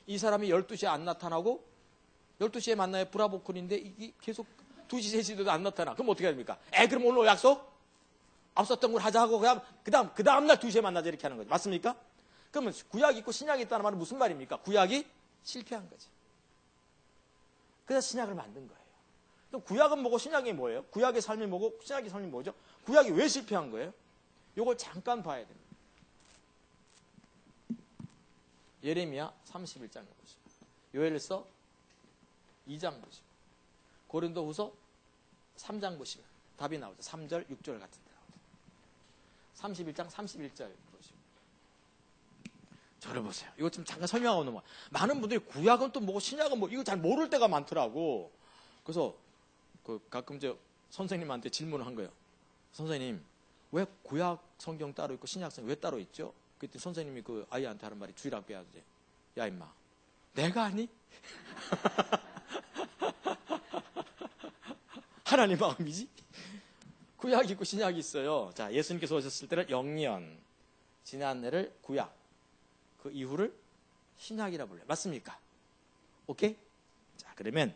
이 사람이 12시에 안 나타나고 12시에 만나야 브라보콘인데 이게 계속 2시, 3시도 안 나타나. 그럼 어떻게 해야 됩니까? 그럼 오늘 약속? 앞섰던 걸 하자 하고 그 다음날 2시에 만나자 이렇게 하는 거죠. 맞습니까? 그러면 구약이 있고 신약이 있다는 말은 무슨 말입니까? 구약이 실패한 거죠. 그래서 신약을 만든 거예요. 그럼 구약은 뭐고 신약이 뭐예요? 구약의 삶이 뭐고 신약의 삶이 뭐죠? 구약이 왜 실패한 거예요? 이걸 잠깐 봐야 됩니다. 예레미야 31장 보시고, 요엘서 2장 보시고, 고린도후서 3장 보시면 답이 나오죠. 3절, 6절 같은 데 나오죠. 31장 31절 보시고. 저를 보세요. 이거 좀 잠깐 설명하고 넘어가. 많은 분들이 구약은 또 뭐고 신약은 뭐 이거 잘 모를 때가 많더라고. 그래서 가끔 선생님한테 질문을 한 거예요. 선생님, 왜 구약 성경 따로 있고 신약 성경 왜 따로 있죠? 그때 선생님이 그 아이한테 하는 말이 주일학교에 하지. 야 임마, 내가 아니? 하나님 마음이지? 구약이 있고 신약이 있어요. 자, 예수님께서 오셨을 때는 영년, 지난 해를 구약, 그 이후를 신약이라 불러요. 맞습니까? 오케이? 자, 그러면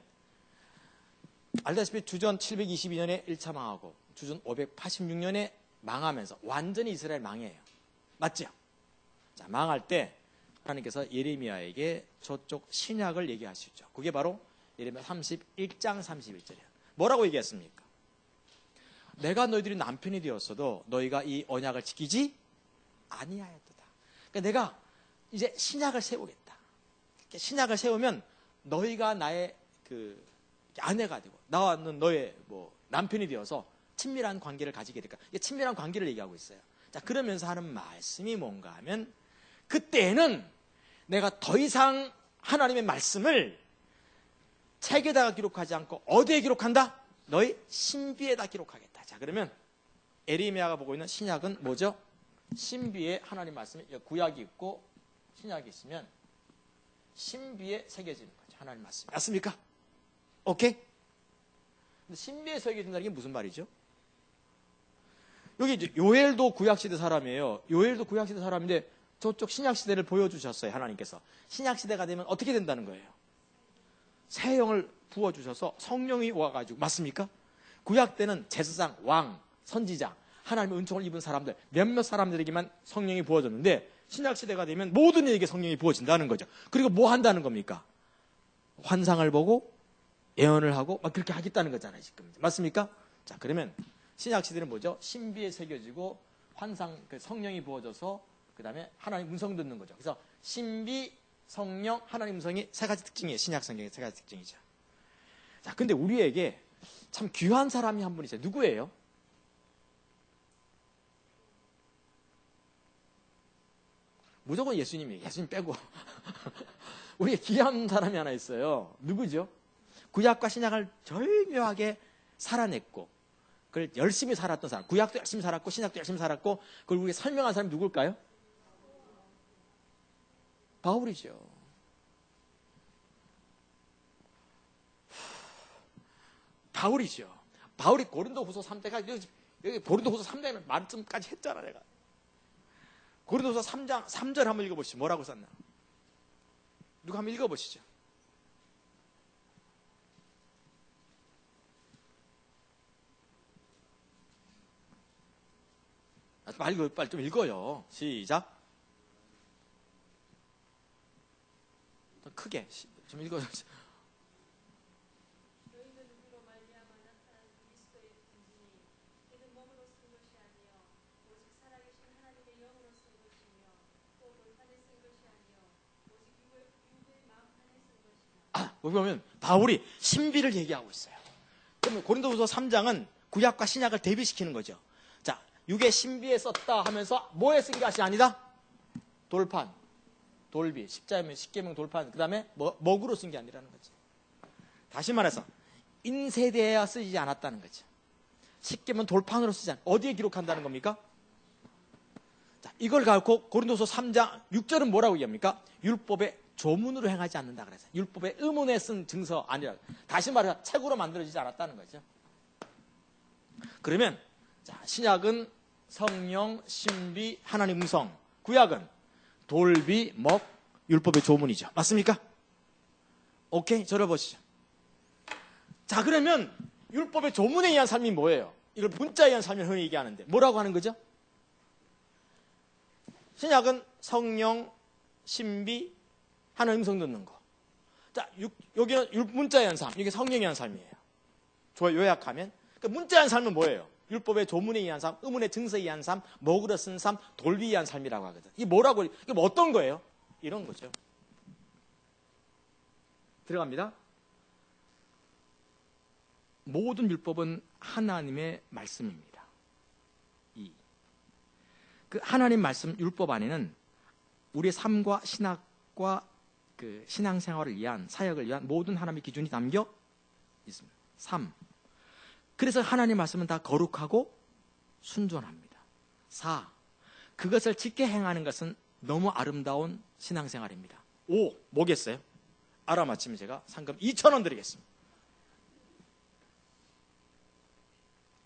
알다시피 주전 722년에 1차 망하고 주전 586년에 망하면서 완전히 이스라엘 망해요. 맞죠? 자, 망할 때 하나님께서 예레미야에게 저쪽 신약을 얘기하시죠. 그게 바로 예레미야 31장 31절이에요. 뭐라고 얘기했습니까? 내가 너희들이 남편이 되었어도 너희가 이 언약을 지키지 아니하였도다. 그러니까 내가 이제 신약을 세우겠다. 신약을 세우면 너희가 나의 그 아내가 되고 나와는 너의 뭐 남편이 되어서 친밀한 관계를 가지게 될까. 이게 친밀한 관계를 얘기하고 있어요. 자, 그러면서 하는 말씀이 뭔가 하면 그때는 내가 더 이상 하나님의 말씀을 책에다가 기록하지 않고 어디에 기록한다? 너희 신비에다 기록하겠다. 자, 그러면 에레미야가 보고 있는 신약은 뭐죠? 신비에 하나님 말씀이 구약이 있고 신약이 있으면 신비에 새겨지는 거죠. 하나님 말씀. 맞습니까? 오케이? 근데 신비에 새겨진다는 게 무슨 말이죠? 여기 이제 요엘도 구약시대 사람이에요. 요엘도 구약시대 사람인데 저쪽 신약시대를 보여주셨어요. 하나님께서. 신약시대가 되면 어떻게 된다는 거예요? 새 영을 부어주셔서 성령이 와가지고. 맞습니까? 구약 때는 제사장, 왕, 선지자, 하나님의 은총을 입은 사람들, 몇몇 사람들에게만 성령이 부어졌는데 신약시대가 되면 모든 이에게 성령이 부어진다는 거죠. 그리고 뭐 한다는 겁니까? 환상을 보고 예언을 하고 막 그렇게 하겠다는 거잖아요. 지금. 맞습니까? 자, 그러면 신약시대는 뭐죠? 신비에 새겨지고 환상, 성령이 부어져서 그 다음에 하나님 음성 듣는 거죠. 그래서 신비, 성령, 하나님 음성이 세 가지 특징이에요. 신약 성경의 세 가지 특징이죠. 자, 근데 우리에게 참 귀한 사람이 한 분 있어요. 누구예요? 무조건 예수님이에요. 예수님 빼고. 우리에게 귀한 사람이 하나 있어요. 누구죠? 구약과 신약을 절묘하게 살아냈고 그걸 열심히 살았던 사람. 구약도 열심히 살았고 신약도 열심히 살았고 그걸 우리에게 설명한 사람이 누굴까요? 바울이죠. 바울이죠. 바울이 고린도후서 3장까지 여기 고린도후서 3장에 말씀까지 했잖아. 내가 고린도후서 3장 3절 한번 읽어보시죠. 뭐라고 썼나? 누가 한번 읽어보시죠. 빨리 좀 읽어요. 시작. 더 크게 좀 읽어요. 여기 보면 바울이 신비를 얘기하고 있어요. 그러면 고린도후서 3장은 구약과 신약을 대비시키는 거죠. 자, 육의 신비에 썼다 하면서 뭐에 쓴 것이 아니다? 돌판, 돌비, 십계명 돌판, 그 다음에 먹으로 쓴 게 아니라는 거죠. 다시 말해서 인쇄되어 쓰지 않았다는 거죠. 십계명 돌판으로 쓰지 않았다. 어디에 기록한다는 겁니까? 자, 이걸 갖고 고린도서 3장 6절은 뭐라고 얘기합니까? 율법의 조문으로 행하지 않는다 그래서 율법의 의문에 쓴 증서 아니라 다시 말해서 책으로 만들어지지 않았다는 거죠. 그러면 자, 신약은 성령, 신비, 하나님 음성, 구약은 돌비, 먹, 율법의 조문이죠. 맞습니까? 오케이, 저를 보시죠. 자, 그러면 율법의 조문에 의한 삶이 뭐예요? 이걸 문자에 의한 삶을 흔히 얘기하는데 뭐라고 하는 거죠? 신약은 성령, 신비, 하나님 음성 듣는 거. 자, 여기는 문자에 의한 삶, 이게 성령에 의한 삶이에요. 요약하면 그러니까 문자에 의한 삶은 뭐예요? 율법의 조문에 의한 삶, 의문의 증서에 의한 삶, 먹으로 쓴 삶, 돌비에 의한 삶이라고 하거든. 이게 뭐라고? 이게 뭐 어떤 거예요? 이런 거죠. 들어갑니다. 모든 율법은 하나님의 말씀입니다. 그 하나님 말씀 율법 안에는 우리의 삶과 신학과 그 신앙생활을 위한 사역을 위한 모든 하나님의 기준이 담겨 있습니다. 3. 그래서 하나님 말씀은 다 거룩하고 순전합니다. 4. 그것을 지켜 행하는 것은 너무 아름다운 신앙생활입니다. 5. 뭐겠어요? 알아맞히면 제가 상금 2,000원 드리겠습니다.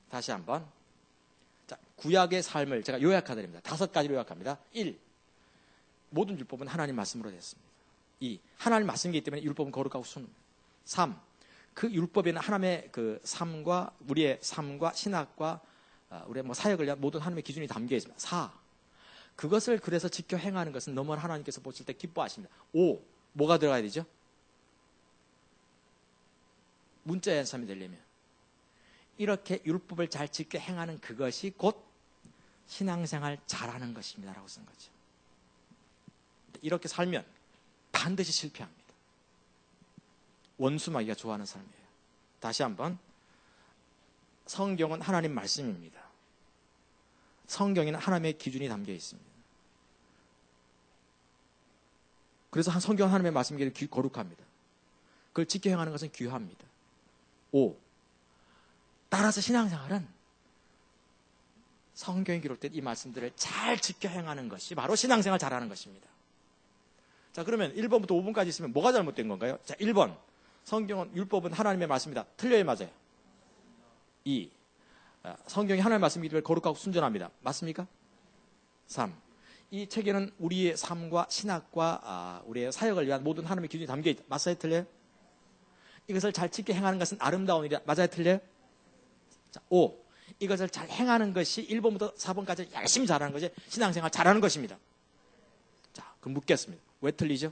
다시 한번. 자, 구약의 삶을 제가 요약하드립니다. 5가지로 요약합니다. 1. 모든 율법은 하나님 말씀으로 됐습니다. 2. 하나님 말씀이기 때문에 율법은 거룩하고 순합니다. 3. 그 율법에는 하나님의 그 삶과 우리의 삶과 신학과 우리의 뭐 사역을 위한 모든 하나님의 기준이 담겨 있습니다. 4. 그것을 그래서 지켜 행하는 것은 너무 하나님께서 보실 때 기뻐하십니다. 5. 뭐가 들어가야 되죠? 문자의 삶이 되려면 이렇게 율법을 잘 지켜 행하는 그것이 곧 신앙생활 잘하는 것입니다 라고 쓴 거죠. 이렇게 살면 반드시 실패합니다. 원수마귀가 좋아하는 삶이에요. 다시 한번, 성경은 하나님 말씀입니다. 성경에는 하나님의 기준이 담겨 있습니다. 그래서 성경은 하나님의 말씀이 거룩합니다. 그걸 지켜 행하는 것은 귀합니다. 5. 따라서 신앙생활은 성경에 기록된 이 말씀들을 잘 지켜 행하는 것이 바로 신앙생활 잘하는 것입니다. 자, 그러면 1번부터 5번까지 있으면 뭐가 잘못된 건가요? 자, 1번. 성경은, 율법은 하나님의 말씀입니다. 틀려요, 맞아요? 2. 성경이 하나님의 말씀이기 거룩하고 순전합니다. 맞습니까? 3. 이 책에는 우리의 삶과 신학과 우리의 사역을 위한 모든 하나님의 기준이 담겨 있다. 맞아요, 틀려요? 이것을 잘 지켜 행하는 것은 아름다운 일이다. 맞아요, 틀려요? 자, 5. 이것을 잘 행하는 것이 1번부터 4번까지 열심히 잘하는 것이 신앙생활 잘하는 것입니다. 자, 그럼 묻겠습니다. 왜 틀리죠?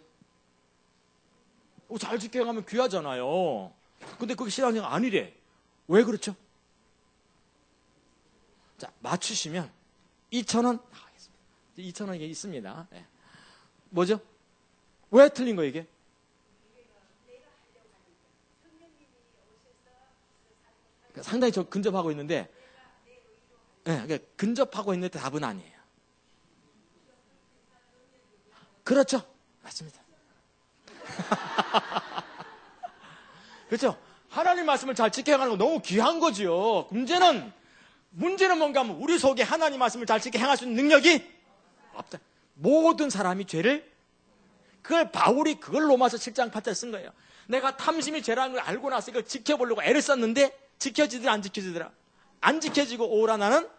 잘 지켜 행하면 귀하잖아요. 근데 그게 신앙생활 아니래. 왜 그렇죠? 자, 맞추시면 2,000원 나가겠습니다. 2,000원 이게 있습니다. 네. 뭐죠? 왜 틀린 거예요, 이게? 상당히 저 근접하고 있는데, 네, 근접하고 있는데 답은 아니에요. 그렇죠? 맞습니다. 그렇죠? 하나님 말씀을 잘 지켜가는 거 너무 귀한 거지요. 문제는 뭔가 하면 우리 속에 하나님 말씀을 잘 지켜 행할 수 있는 능력이 없다. 모든 사람이 죄를, 바울이 그걸 로마서 7장 8절 쓴 거예요. 내가 탐심이 죄라는 걸 알고 나서 이걸 지켜보려고 애를 썼는데 지켜지더라 안 지켜지더라. 안 지켜지고 오라 나는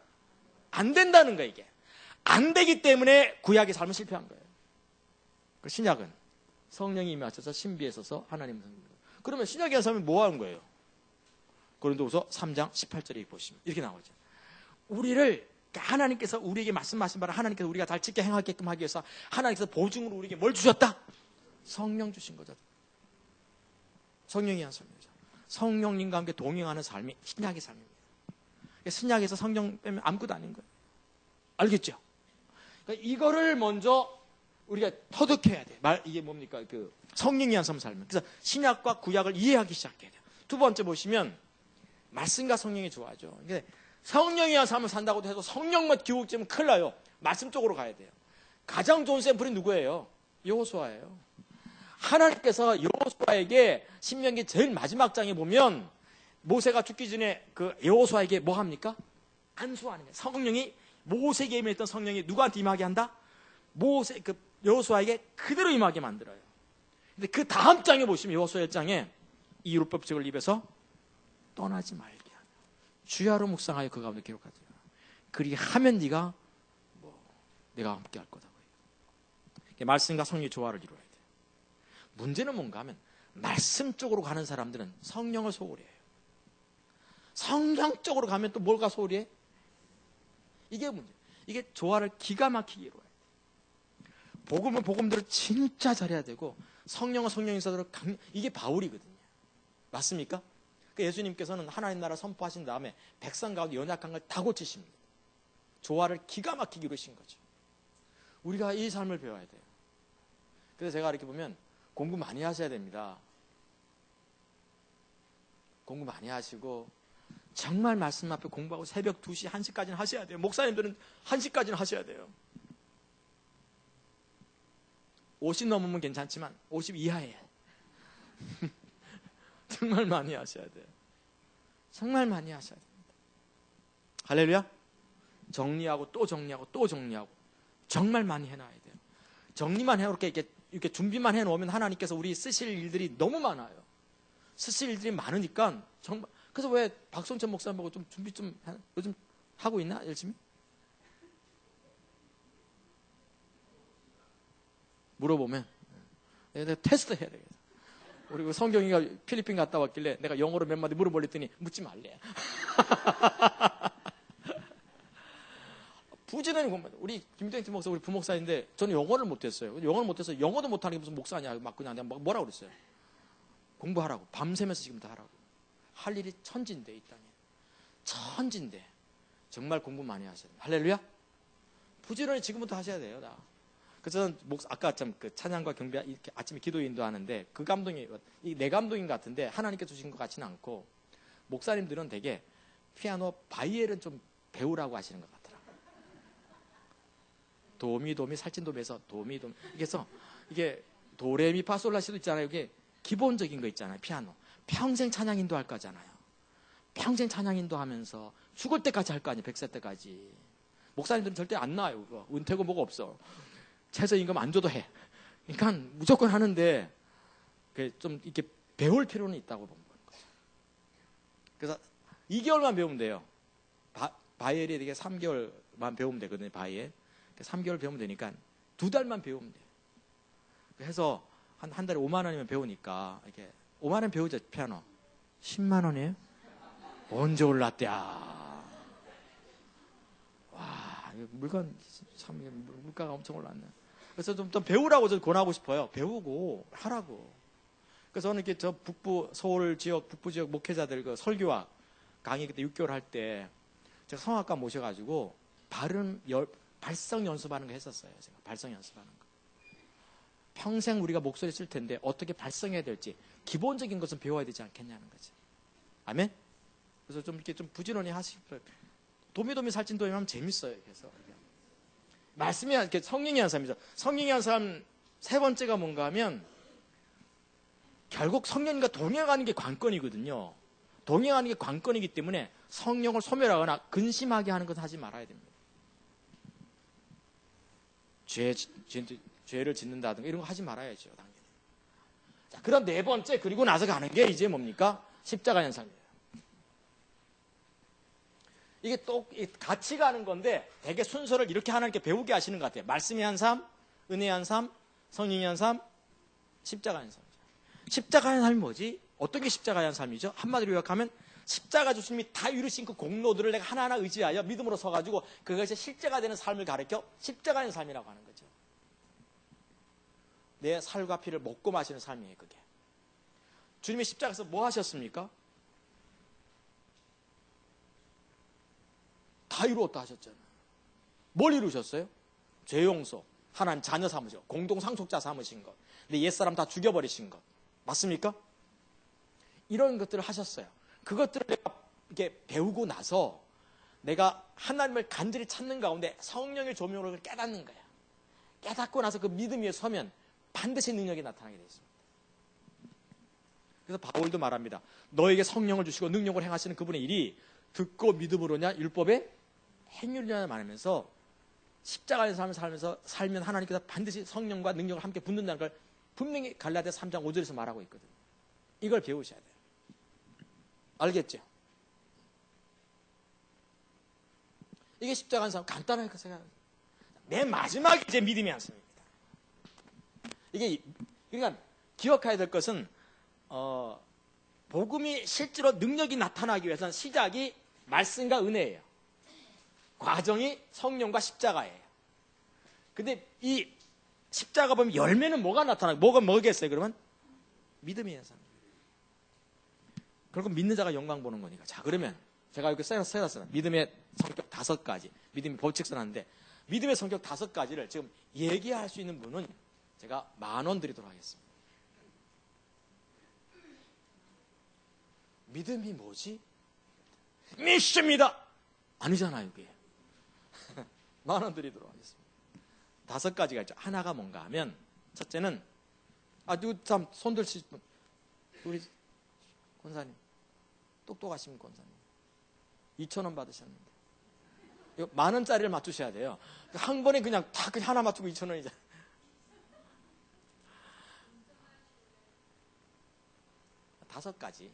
안 된다는 거예요. 이게 안 되기 때문에 구약의 삶은 실패한 거예요. 그 신약은 성령이 임하셔서 신비에 서서 하나님을 섬깁니다. 그러면 신약의 삶은 뭐 하는 거예요? 고린도후서 3장 18절에 보시면 이렇게 나오죠. 우리를, 하나님께서 우리에게 말씀하신 바를 하나님께서 우리가 잘 지켜 행하게끔 하기 위해서 하나님께서 보증으로 우리에게 뭘 주셨다? 성령 주신 거죠. 성령이 한 삶이죠. 성령님과 함께 동행하는 삶이 신약의 삶입니다. 신약에서 성령 빼면 아무것도 아닌 거예요. 알겠죠? 그러니까 이거를 먼저 우리가 터득해야 돼. 이게 뭡니까? 성령이 한 삶을 살면. 그래서 신약과 구약을 이해하기 시작해야 돼요. 두 번째 보시면 말씀과 성령이 좋아하죠. 근데 성령이 한 삶을 산다고 해서 성령만 기울지면 큰일 나요. 말씀 쪽으로 가야 돼요. 가장 좋은 샘플이 누구예요? 여호수아예요. 하나님께서 여호수아에게 신명기 제일 마지막 장에 보면 모세가 죽기 전에 여호수아에게 뭐 합니까? 안수하는 거예요. 성령이 모세에게 임했던 성령이 누구한테 임하게 한다? 여호수아에게 그대로 임하게 만들어요. 근데 그 다음 장에 보시면 여호수아 1장에 이 율법책을 입에서 떠나지 말게 하며 주야로 묵상하여 그 가운데 기록하지. 그리하면 네가 내가 함께 할 거다. 말씀과 성령의 조화를 이루어야 돼. 문제는 뭔가 하면 말씀 쪽으로 가는 사람들은 성령을 소홀히 해요. 성령 쪽으로 가면 또 뭘가 소홀히 해? 이게 문제. 이게 조화를 기가 막히게 이루어야 돼. 복음은 복음대로 진짜 잘해야 되고 성령은 성령인사대로 이게 바울이거든요. 맞습니까? 예수님께서는 하나님 나라 선포하신 다음에 백성 가운데 연약한 걸 다 고치십니다. 조화를 기가 막히게 이루신 거죠. 우리가 이 삶을 배워야 돼요. 그래서 제가 이렇게 보면 공부 많이 하셔야 됩니다. 공부 많이 하시고 정말 말씀 앞에 공부하고 새벽 2시, 1시까지는 하셔야 돼요. 목사님들은 1시까지는 하셔야 돼요. 50 넘으면 괜찮지만 50 이하에 정말 많이 하셔야 돼요. 정말 많이 하셔야 됩니다. 할렐루야. 정리하고 또 정리하고 또 정리하고 정말 많이 해놔야 돼요. 정리만 해놓고 이렇게 준비만 해놓으면 하나님께서 우리 쓰실 일들이 너무 많아요. 쓰실 일들이 많으니까 정말. 그래서 왜 박성천 목사님하고 좀 준비 좀 요즘 하고 있나 열심히? 물어보면 내가 테스트 해야 되겠어. 우리 그 성경이가 필리핀 갔다 왔길래 내가 영어로 몇 마디 물어보랬더니 묻지 말래. 부지런히 공부. 우리 김동태 목사 우리 부목사인데 저는 영어를 못했어요. 영어를 못해서 영어도 못하는 게 무슨 목사냐 막 그냥 내가 뭐라고 그랬어요. 공부하라고 밤새면서 지금 다 하라고. 할 일이 천진데 이 땅에. 천진데 정말 공부 많이 하셔야 돼요. 할렐루야. 부지런히 지금부터 하셔야 돼요. 다. 그래서 저는 아까 참 그 찬양과 경배 이렇게 아침에 기도 인도하는데 그 감동이 내 감동인 것 같은데 하나님께 주신 것 같지는 않고 목사님들은 되게 피아노 바이엘은 좀 배우라고 하시는 것 같더라고요. 도미 살찐도미에서 도미 그래서 이게 도레미파솔라시도 있잖아요. 이게 기본적인 거 있잖아요. 피아노 평생 찬양 인도할 거잖아요. 평생 찬양 인도하면서 죽을 때까지 할 거 아니에요. 100세 때까지. 목사님들은 절대 안 나와요. 그거. 은퇴고 뭐가 없어. 최저임금 안 줘도 해. 그러니까 무조건 하는데 좀 이렇게 배울 필요는 있다고 보는 거죠. 그래서 2개월만 배우면 돼요. 바이엘이 되게 3개월만 배우면 되거든요. 바이엘. 3개월 배우면 되니까 2달만 배우면 돼요. 해서 한 달에 5만 원이면 배우니까 이렇게 5만 원 배우죠. 피아노. 10만 원이에요? 언제 올랐대? 와, 물건 참 물가가 엄청 올랐네. 그래서 좀 배우라고 저 권하고 싶어요. 배우고 하라고. 그래서 저는 이렇게 저 서울 지역 북부 지역 목회자들 그 설교와 강의 그때 6개월 할 때 제가 성악가 모셔가지고 발성 연습하는 거 했었어요. 제가 발성 연습하는 거. 평생 우리가 목소리 쓸 텐데 어떻게 발성해야 될지 기본적인 것은 배워야 되지 않겠냐는 거지. 아멘? 그래서 좀 이렇게 좀 부지런히 하시고 도미도미 살찐도미 하면 재밌어요. 그래서 말씀이 이렇게 성령이 한 사람이죠. 성령이 한 사람 세 번째가 뭔가 하면 결국 성령과 동행하는 게 관건이거든요. 동행하는 게 관건이기 때문에 성령을 소멸하거나 근심하게 하는 것은 하지 말아야 됩니다. 죄를 짓는다든가 이런 거 하지 말아야죠. 당연히. 자, 그럼 네 번째 그리고 나서 가는 게 이제 뭡니까? 십자가 현상이에요. 이게 또 같이 가는 건데 되게 순서를 이렇게 하나님께 배우게 하시는 것 같아요. 말씀의 한 삶, 은혜의 한 삶, 성령의 한 삶, 십자가의 한 삶이죠. 십자가의 한 삶이 뭐지? 어떤 게 십자가의 한 삶이죠? 한마디로 요약하면 십자가 주님이 다 이루신 그 공로들을 내가 하나하나 의지하여 믿음으로 서가지고 그것이 실제가 되는 삶을 가르쳐 십자가의 삶이라고 하는 거죠. 내 살과 피를 먹고 마시는 삶이에요. 그게. 주님이 십자가에서 뭐 하셨습니까? 다 이루었다 하셨잖아요. 뭘 이루셨어요? 죄 용서, 하나님 자녀 삼으시고 공동 상속자 삼으신 것, 내 옛사람 다 죽여버리신 것 맞습니까? 이런 것들을 하셨어요. 그것들을 내가 이렇게 배우고 나서 내가 하나님을 간절히 찾는 가운데 성령의 조명으로 깨닫는 거야. 깨닫고 나서 그 믿음 위에 서면 반드시 능력이 나타나게 되어 있습니다. 그래서 바울도 말합니다. 너에게 성령을 주시고 능력을 행하시는 그분의 일이 듣고 믿음으로냐 율법의 행위로냐 말하면서 십자가의 삶을 살면 하나님께서 반드시 성령과 능력을 함께 붙는다는 걸 분명히 갈라디아 3장 5절에서 말하고 있거든요. 이걸 배우셔야 돼요. 알겠죠? 이게 십자가의 삶 간단하게 생각합니다. 맨 마지막이 이제 믿음의 한숨입니다. 이게 그러니까 기억해야 될 것은 복음이 실제로 능력이 나타나기 위해서는 시작이 말씀과 은혜예요. 과정이 성령과 십자가예요. 근데 이 십자가 보면 열매는 뭐가 나타나요? 뭐겠어요? 그러면 믿음의 현상. 결국 믿는 자가 영광 보는 거니까. 자, 그러면 제가 이렇게 써놨어요. 믿음의 성격 5가지. 믿음의 법칙 써놨는데 믿음의 성격 5가지를 지금 얘기할 수 있는 분은 제가 10,000원 드리도록 하겠습니다. 믿음이 뭐지? 믿습니다. 아니잖아요, 이게. 10,000원 드리도록 하겠습니다. 5가지가 있죠. 하나가 뭔가 하면 첫째는 누구 참 손들시 우리 권사님 똑똑하신 권사님 2,000원 받으셨는데 이거 10,000원짜리를 맞추셔야 돼요. 한 번에 그냥 다 하나 맞추고 2,000원이잖아요. 다섯 가지.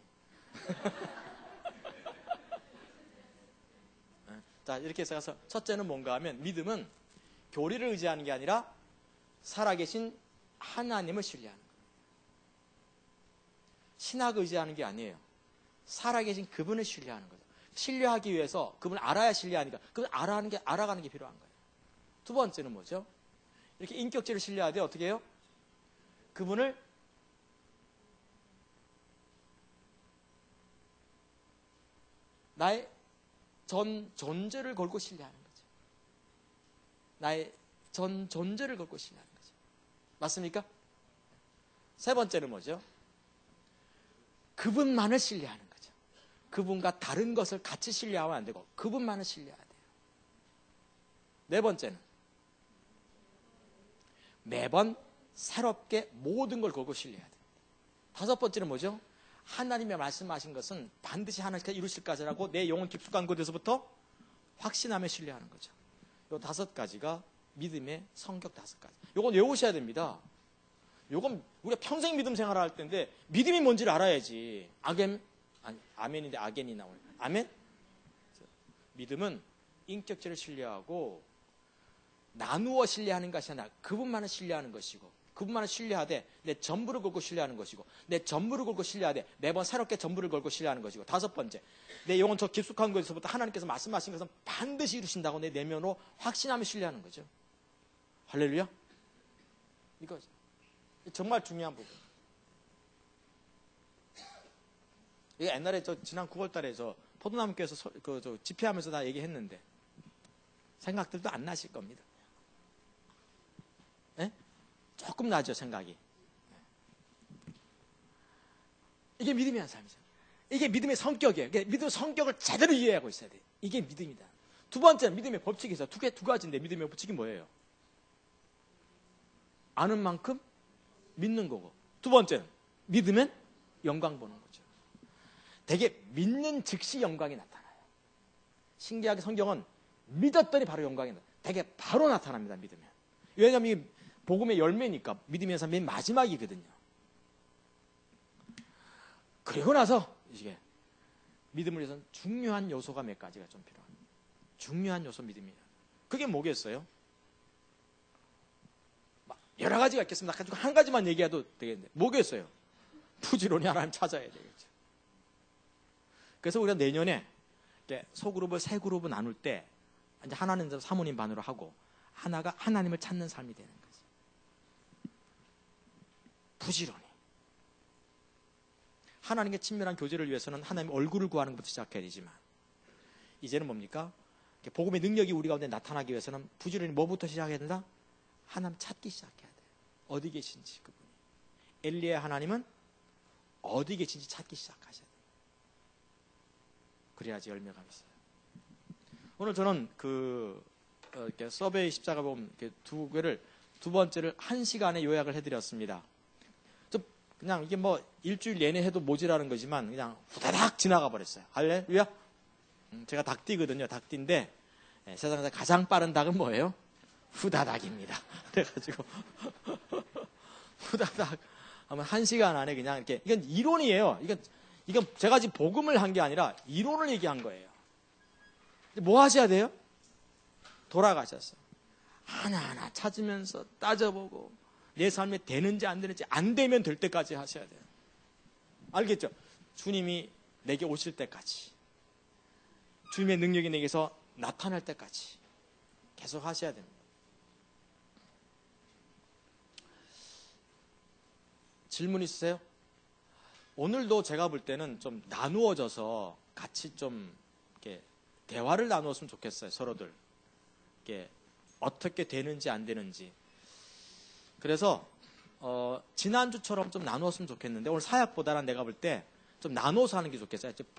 자, 이렇게 해서 첫째는 뭔가 하면 믿음은 교리를 의지하는 게 아니라 살아계신 하나님을 신뢰하는 거예요. 신학을 의지하는 게 아니에요. 살아계신 그분을 신뢰하는 거죠. 신뢰하기 위해서 그분을 알아야 신뢰하니까 그분을 알아가는 게 필요한 거예요. 두 번째는 뭐죠? 이렇게 인격체를 신뢰하되 어떻게 해요? 그분을 나의 전 존재를 걸고 신뢰하는 거죠. 나의 전 존재를 걸고 신뢰하는 거죠. 맞습니까? 세 번째는 뭐죠? 그분만을 신뢰하는 거죠. 그분과 다른 것을 같이 신뢰하면 안 되고 그분만을 신뢰해야 돼요. 네 번째는 매번 새롭게 모든 걸 걸고 신뢰해야 돼요. 다섯 번째는 뭐죠? 하나님의 말씀하신 것은 반드시 하나님께서 이루실 것이라고 내 영혼 깊숙한 곳에서부터 확신하며 신뢰하는 거죠. 이 다섯 가지가 믿음의 성격 다섯 가지. 이건 외우셔야 됩니다. 이건 우리가 평생 믿음 생활을 할 텐데 믿음이 뭔지를 알아야지. 아멘인데 아겐이 나오네. 아멘? 믿음은 인격체를 신뢰하고 나누어 신뢰하는 것이 아니라 그분만을 신뢰하는 것이고 그분만을 신뢰하되 내 전부를 걸고 신뢰하는 것이고 내 전부를 걸고 신뢰하되 매번 새롭게 전부를 걸고 신뢰하는 것이고 다섯 번째 내 영혼 저 깊숙한 곳에서부터 하나님께서 말씀하신 것은 반드시 이루신다고 내 내면으로 확신하며 신뢰하는 거죠. 할렐루야. 이거 정말 중요한 부분. 이게 옛날에 지난 9월 달에 포도나무교회에서 집회하면서 다 얘기했는데 생각들도 안 나실 겁니다. 네? 조금 나죠, 생각이. 이게 믿음이라는 삶이죠. 이게 믿음의 성격이에요. 믿음의 성격을 제대로 이해하고 있어야 돼요. 이게 믿음이다. 두 번째는 믿음의 법칙이 있어요. 두 가지인데 믿음의 법칙이 뭐예요? 아는 만큼 믿는 거고. 두 번째는 믿으면 영광 보는 거죠. 되게 믿는 즉시 영광이 나타나요. 신기하게 성경은 믿었더니 바로 영광이 나타나요. 되게 바로 나타납니다. 믿으면. 왜냐하면 이게 복음의 열매니까 믿으면서 맨 마지막이거든요. 그리고 나서 이게 믿음을 위해서는 중요한 요소가 몇 가지가 좀 필요합니다. 중요한 요소 믿음이에요. 그게 뭐겠어요? 여러 가지가 있겠습니다. 가지고 한 가지만 얘기해도 되겠는데 뭐겠어요? 부지런히 하나님 찾아야 되겠죠. 그래서 우리가 내년에 소그룹을 세 그룹을 나눌 때 이제 하나는 사모님 반으로 하고 하나가 하나님을 찾는 삶이 되는 거죠. 부지런히 하나님께 친밀한 교제를 위해서는 하나님의 얼굴을 구하는 것부터 시작해야 되지만 이제는 뭡니까? 복음의 능력이 우리 가운데 나타나기 위해서는 부지런히 뭐부터 시작해야 된다? 하나님 찾기 시작해야 돼요. 어디 계신지 그분이. 엘리야의 하나님은 어디 계신지 찾기 시작하셔야 돼요. 그래야지 열매가 있어요. 오늘 저는 이렇게 서베이 십자가 보면 두 개를 두 번째를 1시간에 요약을 해드렸습니다. 그냥 이게 뭐 일주일 내내 해도 모자라는 거지만 그냥 후다닥 지나가 버렸어요. 할렐루야. 제가 닭띠거든요. 닭띠인데 세상에서 가장 빠른 닭은 뭐예요? 후다닥입니다. 그래가지고 후다닥 하면 1시간 안에 그냥 이렇게 이건 이론이에요. 이건 제가 지금 복음을 한 게 아니라 이론을 얘기한 거예요. 뭐 하셔야 돼요? 돌아가셔서 하나하나 찾으면서 따져보고 내 삶에 되는지 안 되는지 안 되면 될 때까지 하셔야 돼요. 알겠죠? 주님이 내게 오실 때까지 주님의 능력이 내게서 나타날 때까지 계속 하셔야 됩니다. 질문 있으세요? 오늘도 제가 볼 때는 좀 나누어져서 같이 좀 이렇게 대화를 나누었으면 좋겠어요. 서로들 이게 어떻게 되는지 안 되는지. 그래서 지난주처럼 좀 나누었으면 좋겠는데 오늘 사역보다는 내가 볼 때 좀 나눠서 하는 게 좋겠어요.